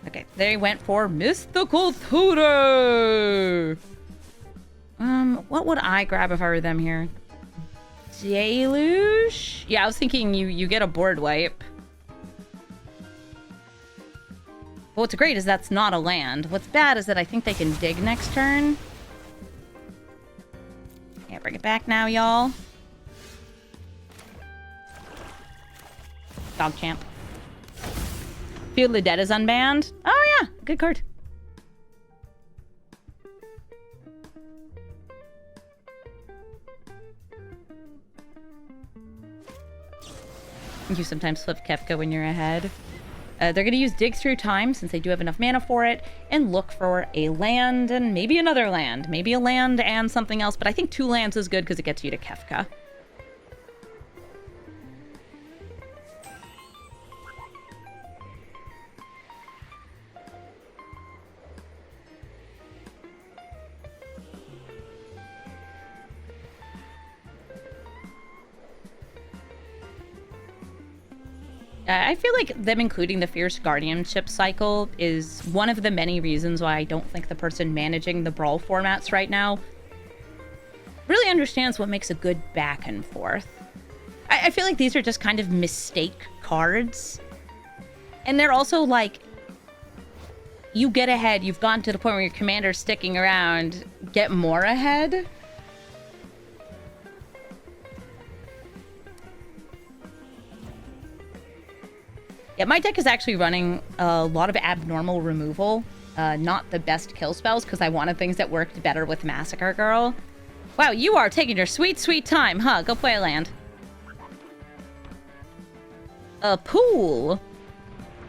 Okay, they went for Mystical Tutor. What would I grab if I were them here? Deluge? Yeah, I was thinking you get a board wipe. Well, what's great is that's not a land. What's bad is that I think they can dig next turn. Yeah, Bring it back now, y'all. Dog Champ. Field of the Dead is unbanned. Oh yeah, good card. You sometimes flip Kefka when you're ahead. They're going to use Dig Through Time, since they do have enough mana for it, and look for a land and maybe another land. Maybe a land and something else, but I think 2 lands is good because it gets you to Kefka. I feel like them including the Fierce Guardianship cycle is one of the many reasons why I don't think the person managing the Brawl formats right now really understands what makes a good back and forth. I feel like these are just kind of mistake cards. And they're also like, you get ahead, you've gotten to the point where your commander's sticking around, get more ahead. Yeah, my deck is actually running a lot of abnormal removal. Not the best kill spells, because I wanted things that worked better with Massacre Girl. Wow, you are taking your sweet, sweet time, huh? Go play a land. A pool?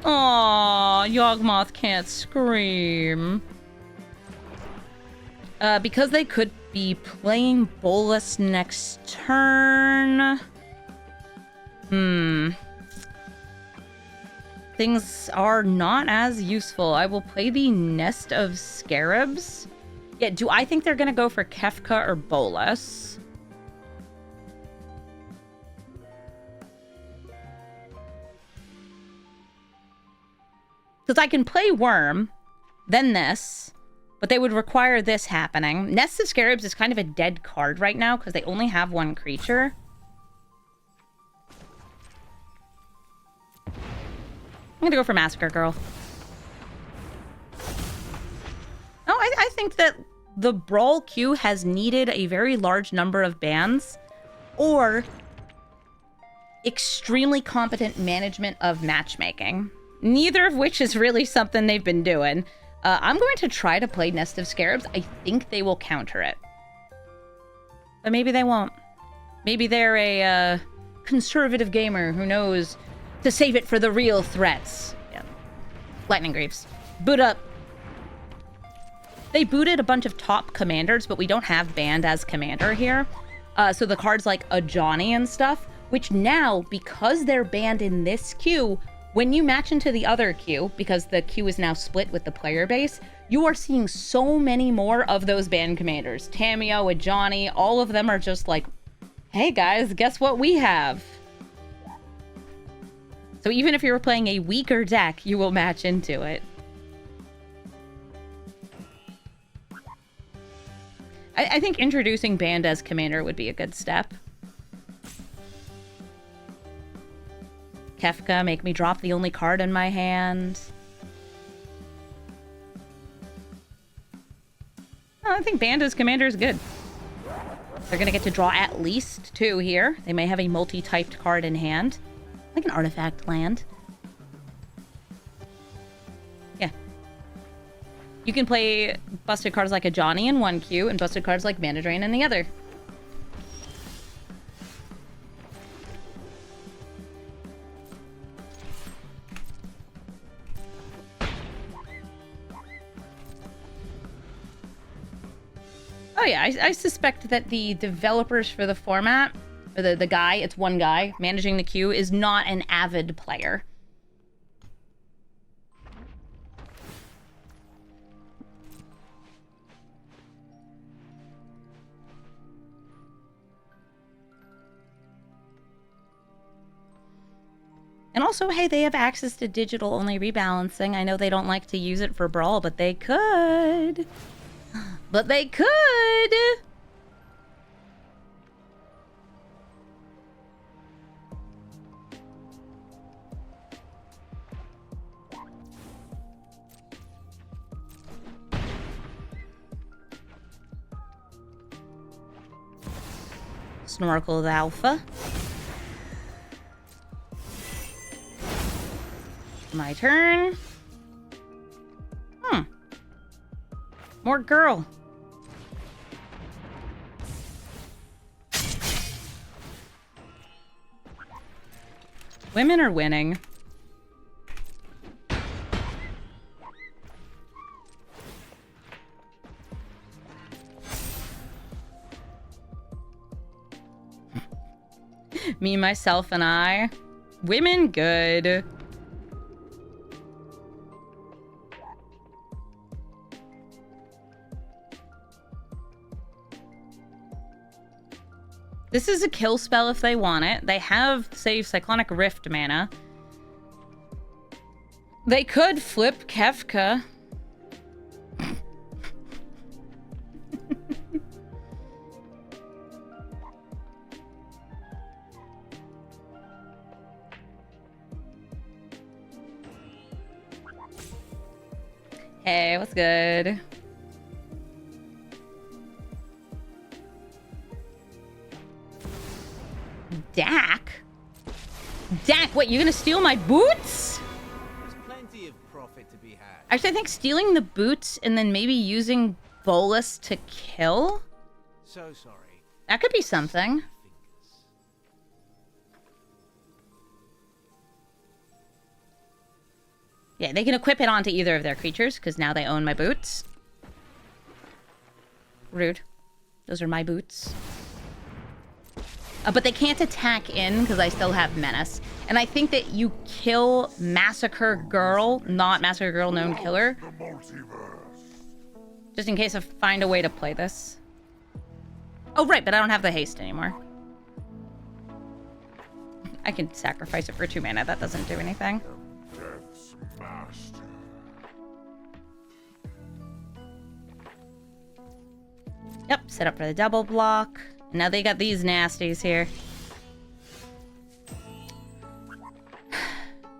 Aww, Yawgmoth can't scream. Because they could be playing Bolas next turn. Things are not as useful. I will play the Nest of Scarabs. Yeah, do I think they're going to go for Kefka or Bolas? Because I can play Worm, then this, but they would require this happening. Nest of Scarabs is kind of a dead card right now because they only have 1 creature. I'm gonna go for Massacre Girl. Oh, I think that the Brawl queue has needed a very large number of bans or extremely competent management of matchmaking. Neither of which is really something they've been doing. I'm going to try to play Nest of Scarabs. I think they will counter it. But maybe they won't. Maybe they're a conservative gamer who knows to save it for the real threats. Yeah. Lightning Greaves. Boot up. They booted a bunch of top commanders, but we don't have banned as commander here. So the cards like a Johnny and stuff, which now, because they're banned in this queue, when you match into the other queue, because the queue is now split with the player base, you are seeing so many more of those banned commanders. Tamio, a Johnny, all of them are just like, hey guys, guess what we have? So even if you're playing a weaker deck, you will match into it. I think introducing banned as commander would be a good step. Kefka, make me drop the only card in my hand. Oh, I think banned as commander is good. They're going to get to draw at least 2 here. They may have a multi-typed card in hand. Like an artifact land. Yeah. You can play busted cards like a Johnny in 1 queue and busted cards like Mana Drain in the other. Oh yeah, I suspect that the developers for the format, or the guy, it's one guy, managing the queue, is not an avid player. And also, hey, they have access to digital-only rebalancing. I know they don't like to use it for Brawl, but they could. But they could! Snorkel the Alpha. My turn. More girl. Women are winning. Me, myself, and I. Women good. This is a kill spell if they want it. They have, say, Cyclonic Rift mana. They could flip Kefka. Hey, what's good? Dak? Dak, what, you're gonna steal my boots? There's plenty of profit to be had. Actually, I think stealing the boots and then maybe using Bolus to kill? So sorry. That could be something. Fingers. Yeah, they can equip it onto either of their creatures, because now they own my boots. Rude. Those are my boots. But they can't attack in, because I still have Menace. And I think that you kill Massacre Girl, not Massacre Girl known killer. Just in case I find a way to play this. Oh, right, but I don't have the haste anymore. I can sacrifice it for 2 mana. That doesn't do anything. Yep, set up for the double block. Now they got these nasties here.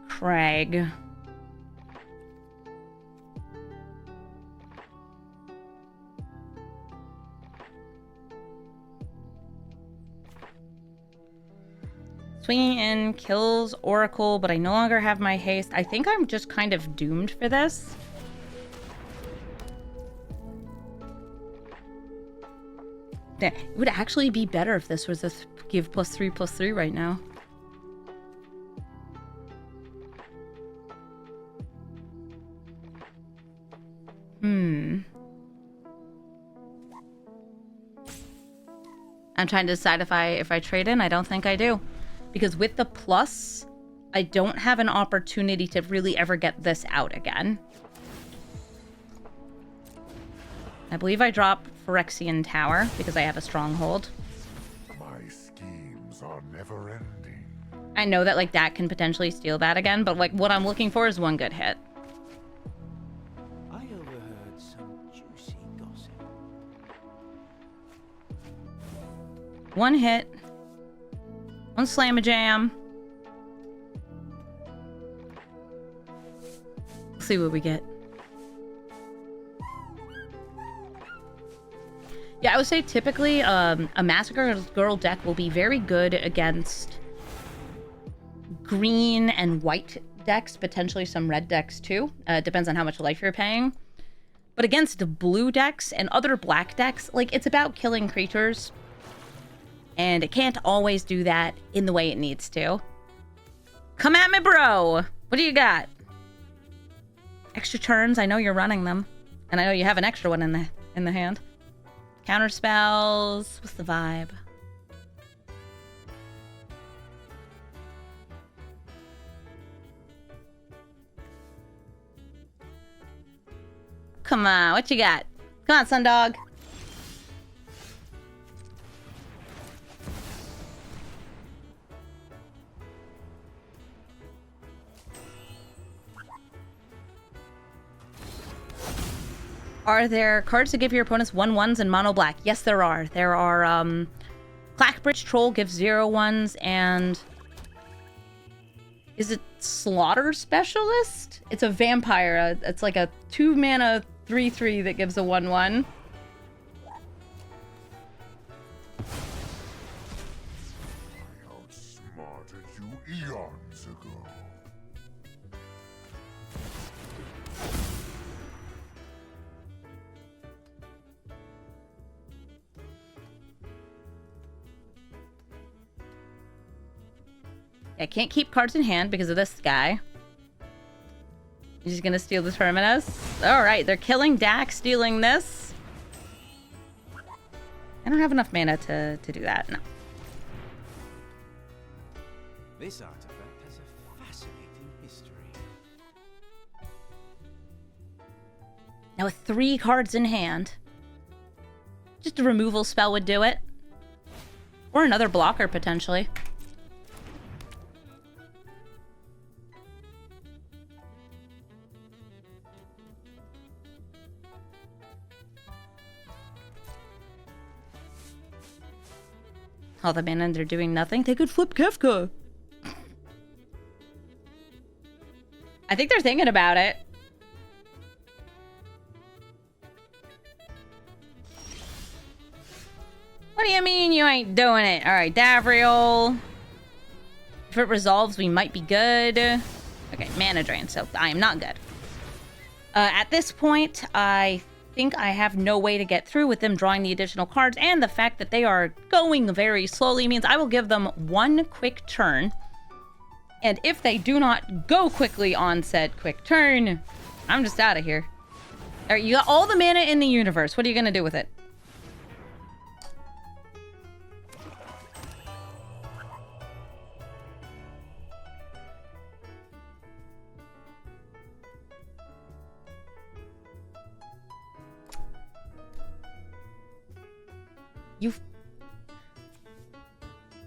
Craig. Swinging in kills Oracle, but I no longer have my haste. I think I'm just kind of doomed for this. It would actually be better if this was a give +3/+3 right now. I'm trying to decide if I trade in. I don't think I do. Because with the plus, I don't have an opportunity to really ever get this out again. I believe I drop Phyrexian Tower because I have a stronghold. My schemes are never ending. I know that like that can potentially steal that again, but like what I'm looking for is one good hit. I overheard some juicy gossip. One hit. One slam-a-jam. We'll see what we get. Yeah, I would say typically a Massacre Girl deck will be very good against green and white decks, potentially some red decks too. Depends on how much life you're paying. But against blue decks and other black decks, like it's about killing creatures. And it can't always do that in the way it needs to. Come at me, bro! What do you got? Extra turns, I know you're running them. And I know you have an extra one in the hand. Counter spells. What's the vibe? Come on, what you got? Come on, Sundog. Are there cards to give your opponents 1/1s in mono black? Yes, there are. There are, Clackbridge Troll gives 0/1s, and... Is it Slaughter Specialist? It's a vampire. It's like a 2-mana 3/3 that gives a 1/1. ago. I can't keep cards in hand because of this guy. He's gonna steal the Terminus. Alright, they're killing Dax, stealing this. I don't have enough mana to do that, no. This artifact has a fascinating history. Now with 3 cards in hand, just a removal spell would do it. Or another blocker, potentially. All the mana, they're doing nothing. They could flip Kefka. I think they're thinking about it. What do you mean you ain't doing it? All right, Davriel. If it resolves, we might be good. Okay, mana drain, so I am not good. At this point, I think I have no way to get through with them drawing the additional cards, and the fact that they are going very slowly means I will give them 1 quick turn. And if they do not go quickly on said quick turn, I'm just out of here. All right, you got all the mana in the universe. What are you going to do with it?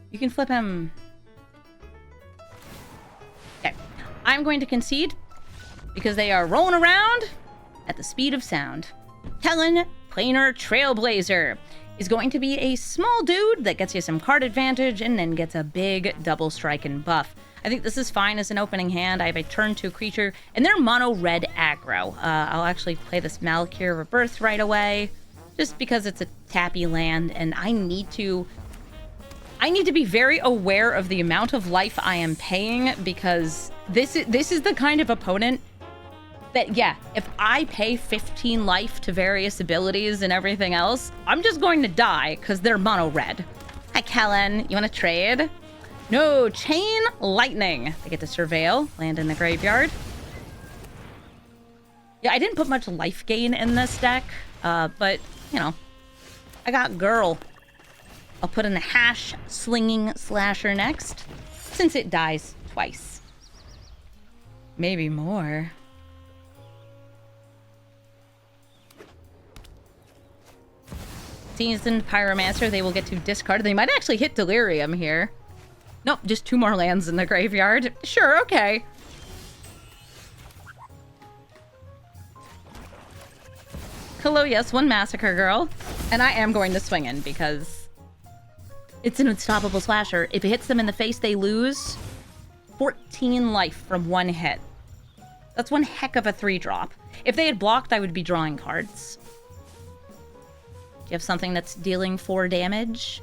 You can flip him. Okay. I'm going to concede because they are rolling around at the speed of sound. Kellen, Planar Trailblazer, is going to be a small dude that gets you some card advantage and then gets a big double strike and buff. I think this is fine as an opening hand. I have a turn 2 creature, and they're mono red aggro. I'll actually play this Malakir Rebirth right away, just because it's a tappy land, and I need to be very aware of the amount of life I am paying, because this is the kind of opponent that, yeah, if I pay 15 life to various abilities and everything else, I'm just going to die because they're mono red. Hi, Kellen. You want to trade? No, Chain Lightning. I get to Surveil, land in the graveyard. Yeah, I didn't put much life gain in this deck, but, you know, I got Girl. I'll put in the Hash Slinging Slasher next, since it dies twice. Maybe more. Seasoned Pyromancer, they will get to discard. They might actually hit Delirium here. Nope, just 2 more lands in the graveyard. Sure, okay. Hello, yes, 1 Massacre Girl. And I am going to swing in because it's an unstoppable slasher. If it hits them in the face, they lose 14 life from 1 hit. That's one heck of a 3-drop. If they had blocked, I would be drawing cards. Do you have something that's dealing 4 damage?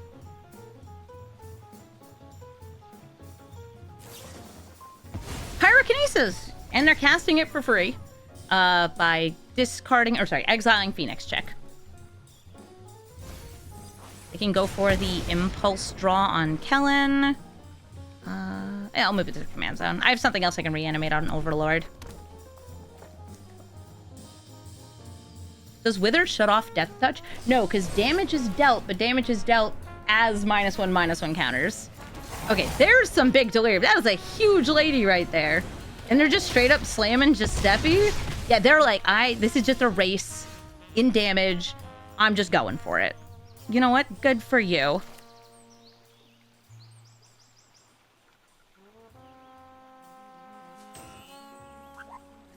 Pyrokinesis! And they're casting it for free by discarding, or sorry, exiling Phoenix check. They can go for the Impulse Draw on Kellen. Yeah, I'll move it to the command zone. I have something else I can reanimate on Overlord. Does Wither shut off Death Touch? No, because damage is dealt, but damage is dealt as -1/-1 counters. Okay, there's some big delirium. That was a huge lady right there. And they're just straight up slamming Giuseppe. Yeah, they're like, this is just a race in damage. I'm just going for it. You know what? Good for you.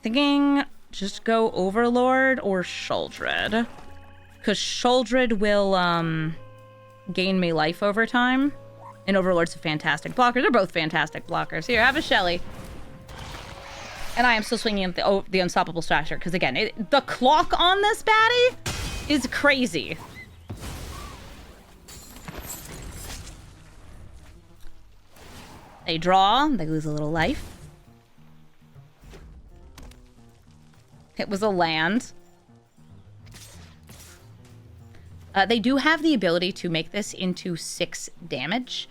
Thinking just go Overlord or Sheoldred. Because Sheoldred will gain me life over time. And Overlord's a fantastic blocker. They're both fantastic blockers. Here, have a Shelly. And I am still swinging at the Unstoppable Slasher. Because again, the clock on this baddie is crazy. They draw. They lose a little life. It was a land. They do have the ability to make this into 6 damage.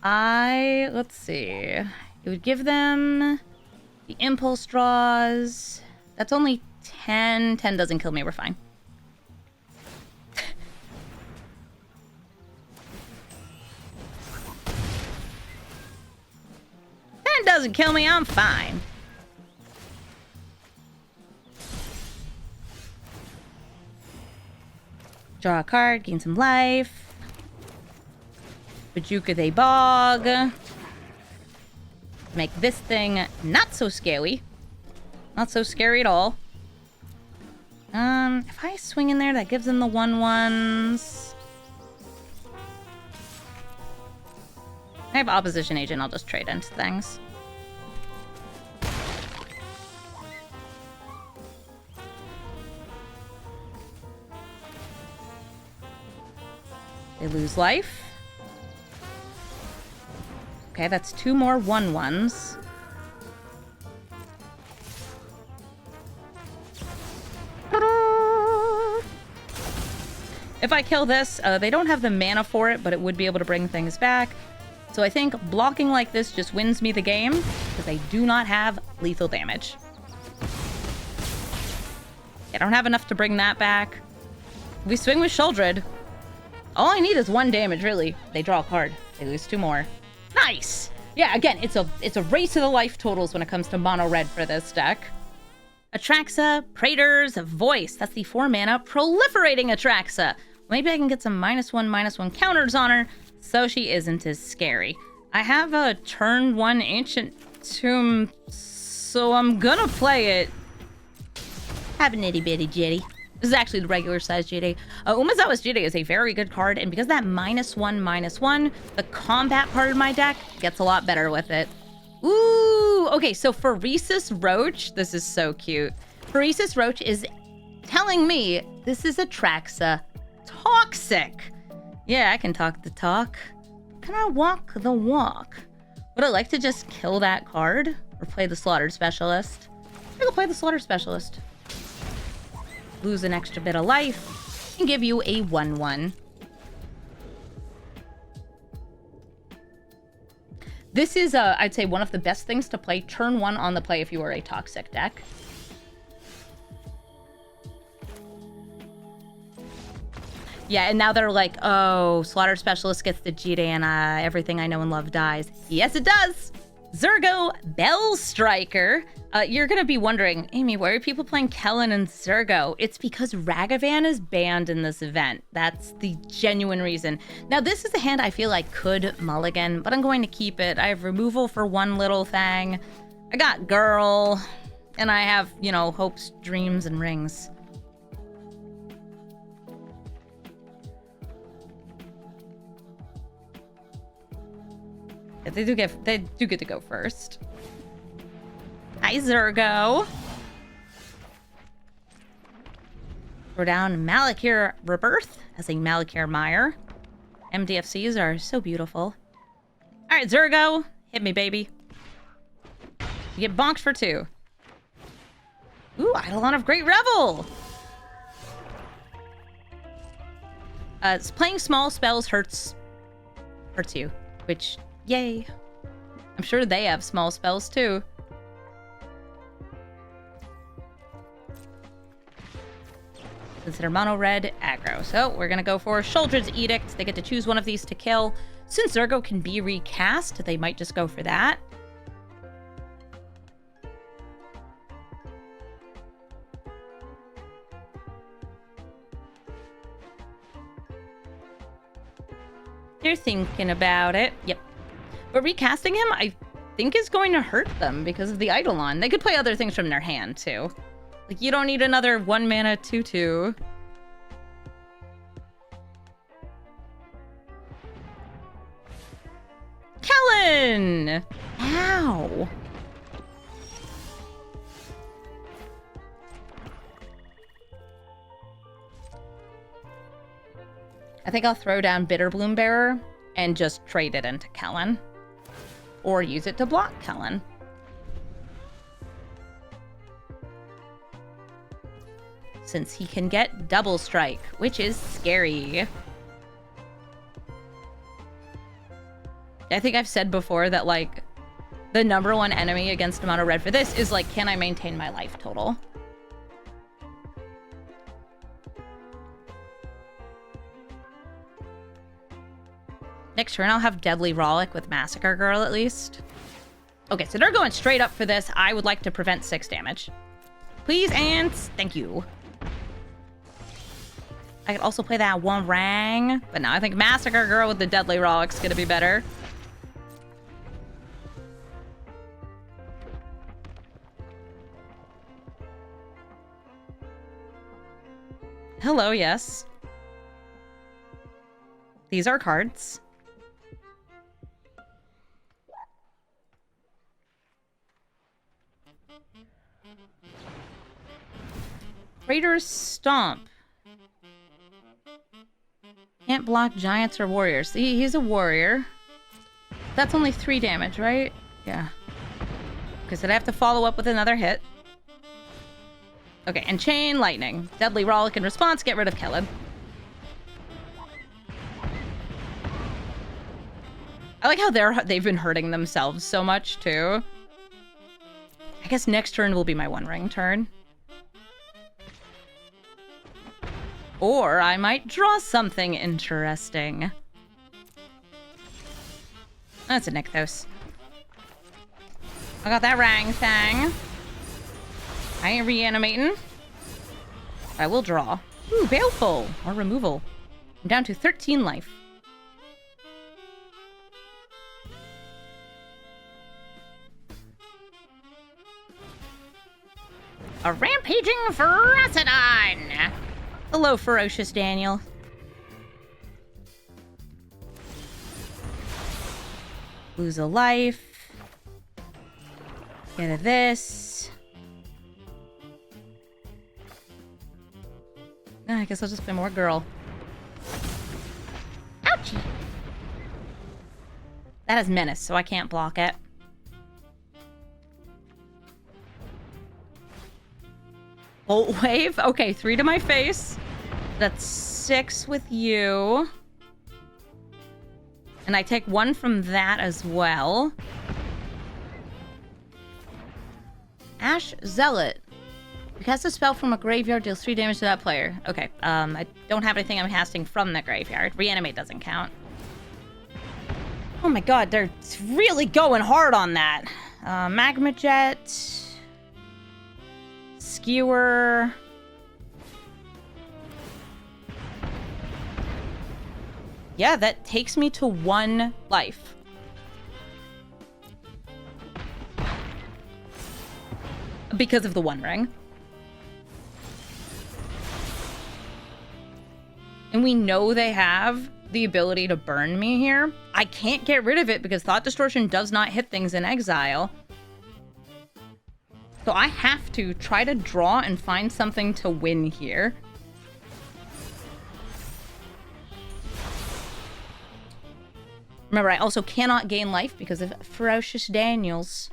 Let's see. It would give them the impulse draws. That's only 10. 10 doesn't kill me. We're fine. 10 doesn't kill me. I'm fine. Draw a card, gain some life. Bajuka they bog. Make this thing not so scary. Not so scary at all. If I swing in there, that gives them the 1/1s. I have opposition agent, I'll just trade into things. They lose life. Okay, that's 2 more 1/1s. If I kill this, they don't have the mana for it, but it would be able to bring things back. So I think blocking like this just wins me the game, because they do not have lethal damage. I don't have enough to bring that back. We swing with Sheoldred. All I need is 1 damage, really. They draw a card. They lose 2 more. Nice! Yeah, again, it's a race to the life totals when it comes to mono red for this deck. Atraxa, Praetor's Voice. That's the 4-mana proliferating Atraxa. Maybe I can get some -1/-1 counters on her, so she isn't as scary. I have a turn 1 Ancient Tomb, so I'm gonna play it. Have an itty bitty jitty. This is actually the regular size GD. Umezawa's GD is a very good card, and because that -1/-1, the combat part of my deck gets a lot better with it. Ooh, okay, so Pheresis Roach, this is so cute. Pheresis Roach is telling me this is Atraxa Toxic. Yeah, I can talk the talk. Can I walk the walk? Would I like to just kill that card or play the Slaughtered Specialist? I'm gonna play the Slaughtered Specialist. Lose an extra bit of life and give you a 1/1. This is, I'd say, one of the best things to play turn 1 on the play if you are a Toxic deck. Yeah, and now they're like, oh, Slaughter Specialist gets the GD and everything I know and love dies. Yes, it does! Zurgo Bell Striker. You're gonna be wondering, Amy, why are people playing Kellen and Zurgo? It's because Ragavan is banned in this event. That's the genuine reason. Now, this is a hand I feel like could mulligan, but I'm going to keep it. I have removal for 1 little thing. I got Girl, and I have, you know, hopes, dreams, and rings. They do get to go first. Hi, Zurgo. Throw down Malakir Rebirth as a Malakir Mire. MDFCs are so beautiful. All right, Zurgo, hit me, baby. You get bonked for 2. Ooh, Eidolon of Great Revel. Playing small spells hurts you, which, yay. I'm sure they have small spells too. Consider mono red aggro. So we're gonna go for Sheoldred's Edict. They get to choose one of these to kill. Since Zurgo can be recast, they might just go for that. They're thinking about it. Yep. But recasting him, I think, is going to hurt them because of the Eidolon. They could play other things from their hand, too. Like, you don't need another 1-mana 2/2. Kellen! Ow! I think I'll throw down Bitterbloom Bearer and just trade it into Kellen. or use it to block Kellen. Since he can get double strike, which is scary. I think I've said before that, like, the #1 enemy against mono red for this is, like, can I maintain my life total? Next turn, I'll have Deadly Rollick with Massacre Girl, at least. Okay, so they're going straight up for this. I would like to prevent 6 damage. Please and thank you. I could also play that one Rang, but now I think Massacre Girl with the Deadly Rollick's gonna be better. Hello, yes. These are cards. Raider's Stomp. Can't block giants or warriors. He's a warrior. That's only 3 damage, right? Yeah. Okay, so I have to follow up with another hit. Okay, and Chain Lightning. Deadly Rollick in response, get rid of Kellen. I like how they've been hurting themselves so much, too. I guess next turn will be my One Ring turn. Or I might draw something interesting. That's a Nykthos. I got that Rang thing. I ain't reanimating. I will draw. Ooh, Baleful or removal. I'm down to 13 life. A rampaging Ferocidon! Hello, Ferocious Daniel. Lose a life. Get a this. I guess I'll just play more girl. Ouchie! That is Menace, so I can't block it. Bolt Wave? Okay, 3 to my face. That's 6 with you. And I take 1 from that as well. Ash Zealot. You cast a spell from a graveyard, deals 3 damage to that player. Okay, I don't have anything I'm casting from the graveyard. Reanimate doesn't count. Oh my god, they're really going hard on that. Magma Jet. Skewer. Yeah, that takes me to 1 life. Because of the One Ring. And we know they have the ability to burn me here. I can't get rid of it because Thought Distortion does not hit things in exile. So I have to try to draw and find something to win here. Remember, I also cannot gain life because of Ferocious Daniels.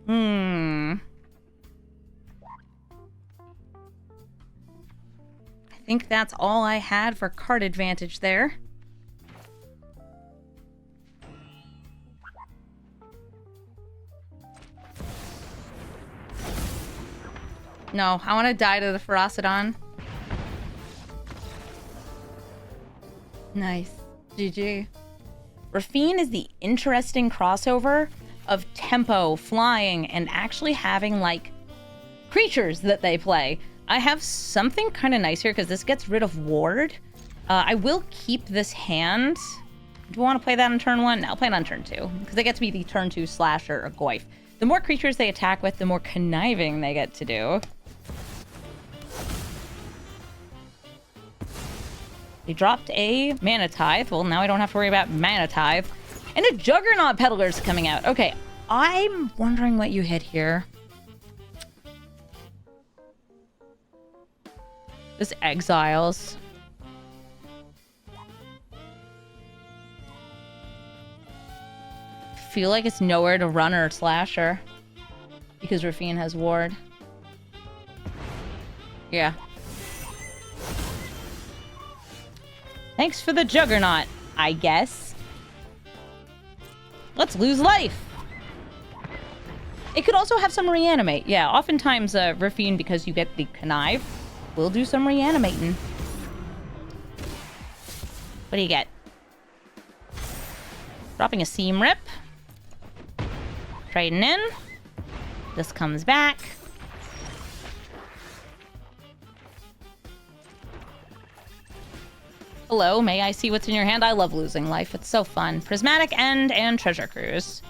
I think that's all I had for card advantage there. No, I want to die to the Ferocidon. Nice. GG. Rafine is the interesting crossover of tempo, flying, and actually having, like, creatures that they play. I have something kind of nice here because this gets rid of Ward. I will keep this hand. Do I want to play that on turn 1? No, I'll play it on turn 2 because it gets to be the turn 2 slasher or Goyf. The more creatures they attack with, the more conniving they get to do. They dropped a Mana Tithe. Well, now I don't have to worry about Mana Tithe. And a Juggernaut Peddler's coming out. Okay, I'm wondering what you hit here. This Exiles. feel like it's nowhere to run or slasher. Because Rafine has ward. Yeah. Thanks for the Juggernaut, I guess. Let's lose life. It could also have some reanimate. Yeah, oftentimes Rafine, because you get the connive, will do some reanimating. What do you get? Dropping a seam rip. Trading in. This comes back. Hello, may I see what's in your hand? I love losing life. It's so fun. Prismatic End and Treasure Cruise.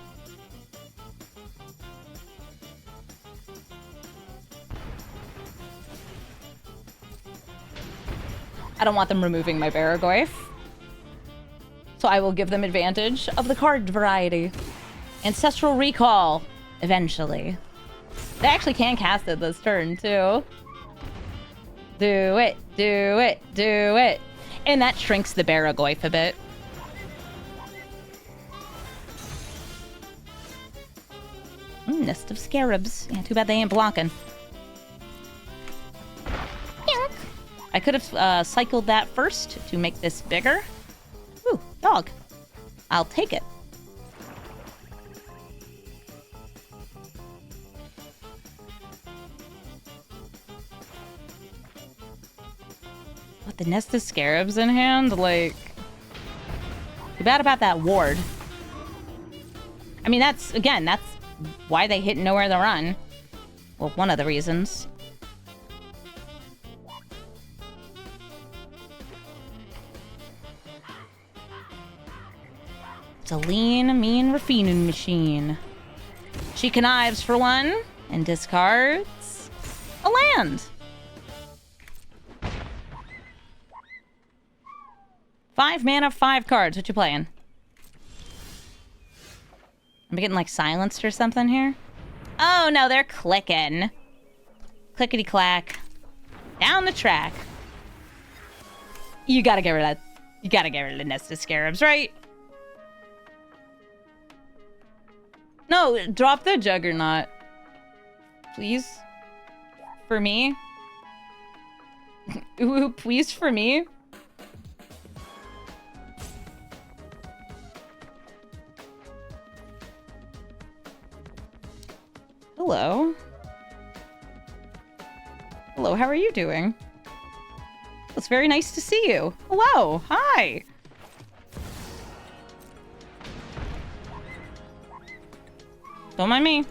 I don't want them removing my Barragoyf. So I will give them advantage of the card variety. Ancestral Recall, eventually. They actually can cast it this turn, too. Do it, do it, do it. And that shrinks the Barragoyf a bit. Nest of Scarabs. Yeah, too bad they ain't blocking. I could have cycled that first to make this bigger. Ooh, dog. I'll take it. What, the Nest of Scarabs in hand? Like, too bad about that ward. I mean, that's why they hit nowhere to run. Well, one of the reasons. It's a lean, mean Rafine machine. She connives for one and discards a land. 5 mana, 5 cards. What you playing? Am I getting like silenced or something here? Oh no, they're clicking. Clickety clack. Down the track. You gotta get rid of that. You gotta get rid of the Nest of Scarabs, right? No, drop the Juggernaut. Please. For me. Ooh, please for me. Hello. Hello, how are you doing? It's very nice to see you. Hello, hi. Don't mind me.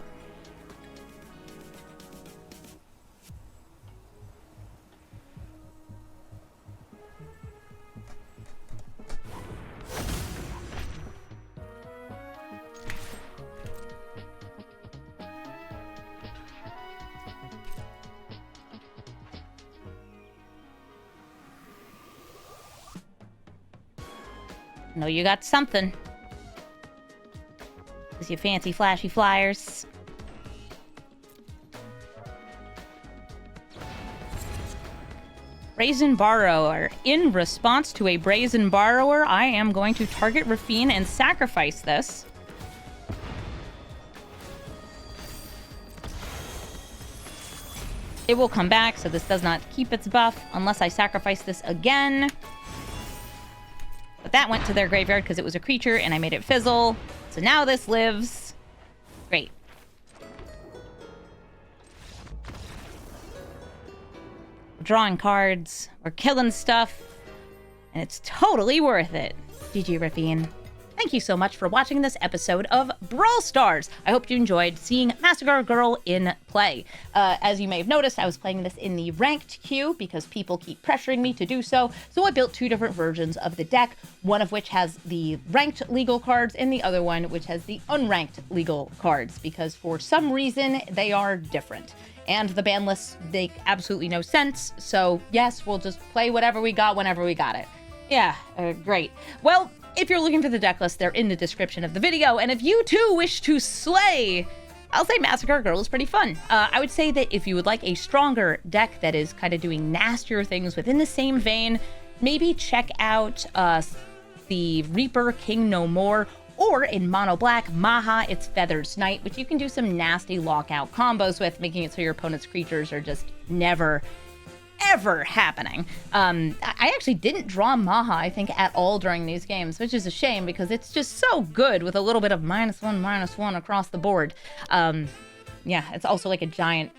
No, you got something. With your fancy flashy flyers. Brazen Borrower. In response to a Brazen Borrower, I am going to target Rafine and sacrifice this. It will come back, so this does not keep its buff unless I sacrifice this again. But that went to their graveyard because it was a creature and I made it fizzle. So now this lives. Great. We're drawing cards. We're killing stuff. And it's totally worth it. GG, Rafine. Thank you so much for watching this episode of Brawl Stars. I hope you enjoyed seeing Massacre Girl in play. As you may have noticed, I was playing this in the ranked queue because people keep pressuring me to do so. So I built 2 different versions of the deck, one of which has the ranked legal cards and the other one which has the unranked legal cards because for some reason they are different. And the ban lists make absolutely no sense. So yes, we'll just play whatever we got whenever we got it. Yeah, great. Well, if you're looking for the deck list, they're in the description of the video. And if you too wish to slay, I'll say Massacre Girl is pretty fun. I would say that if you would like a stronger deck that is kind of doing nastier things within the same vein, maybe check out the Reaper King No More Or in mono black, Maha, it's Feathered Snight, which you can do some nasty lockout combos with, making it so your opponent's creatures are just never, ever happening. I actually didn't draw Maha, I think, at all during these games, which is a shame because it's just so good with a little bit of -1/-1 across the board. Yeah, it's also like a giant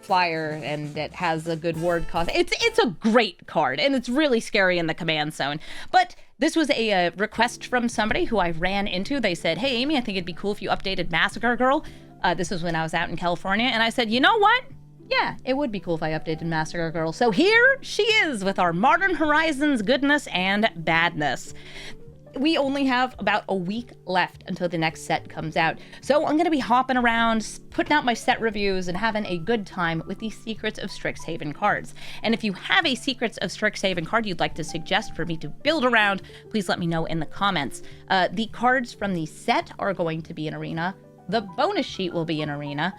flyer and it has a good ward cost. It's a great card and it's really scary in the command zone. But this was a request from somebody who I ran into. They said, hey, Amy, I think it'd be cool if you updated Massacre Girl. This was when I was out in California. And I said, you know what? Yeah, it would be cool if I updated Massacre Girl. So here she is with our Modern Horizons goodness and badness. We only have about a week left until the next set comes out. So I'm going to be hopping around, putting out my set reviews, and having a good time with the Secrets of Strixhaven cards. And if you have a Secrets of Strixhaven card you'd like to suggest for me to build around, please let me know in the comments. The cards from the set are going to be in Arena. The bonus sheet will be in Arena.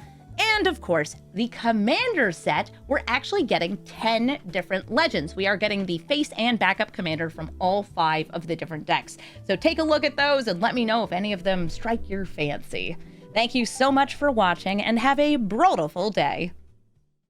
And of course, the Commander set, we're actually getting 10 different legends. We are getting the face and backup commander from all 5 of the different decks. So take a look at those and let me know if any of them strike your fancy. Thank you so much for watching and have a brawlful day.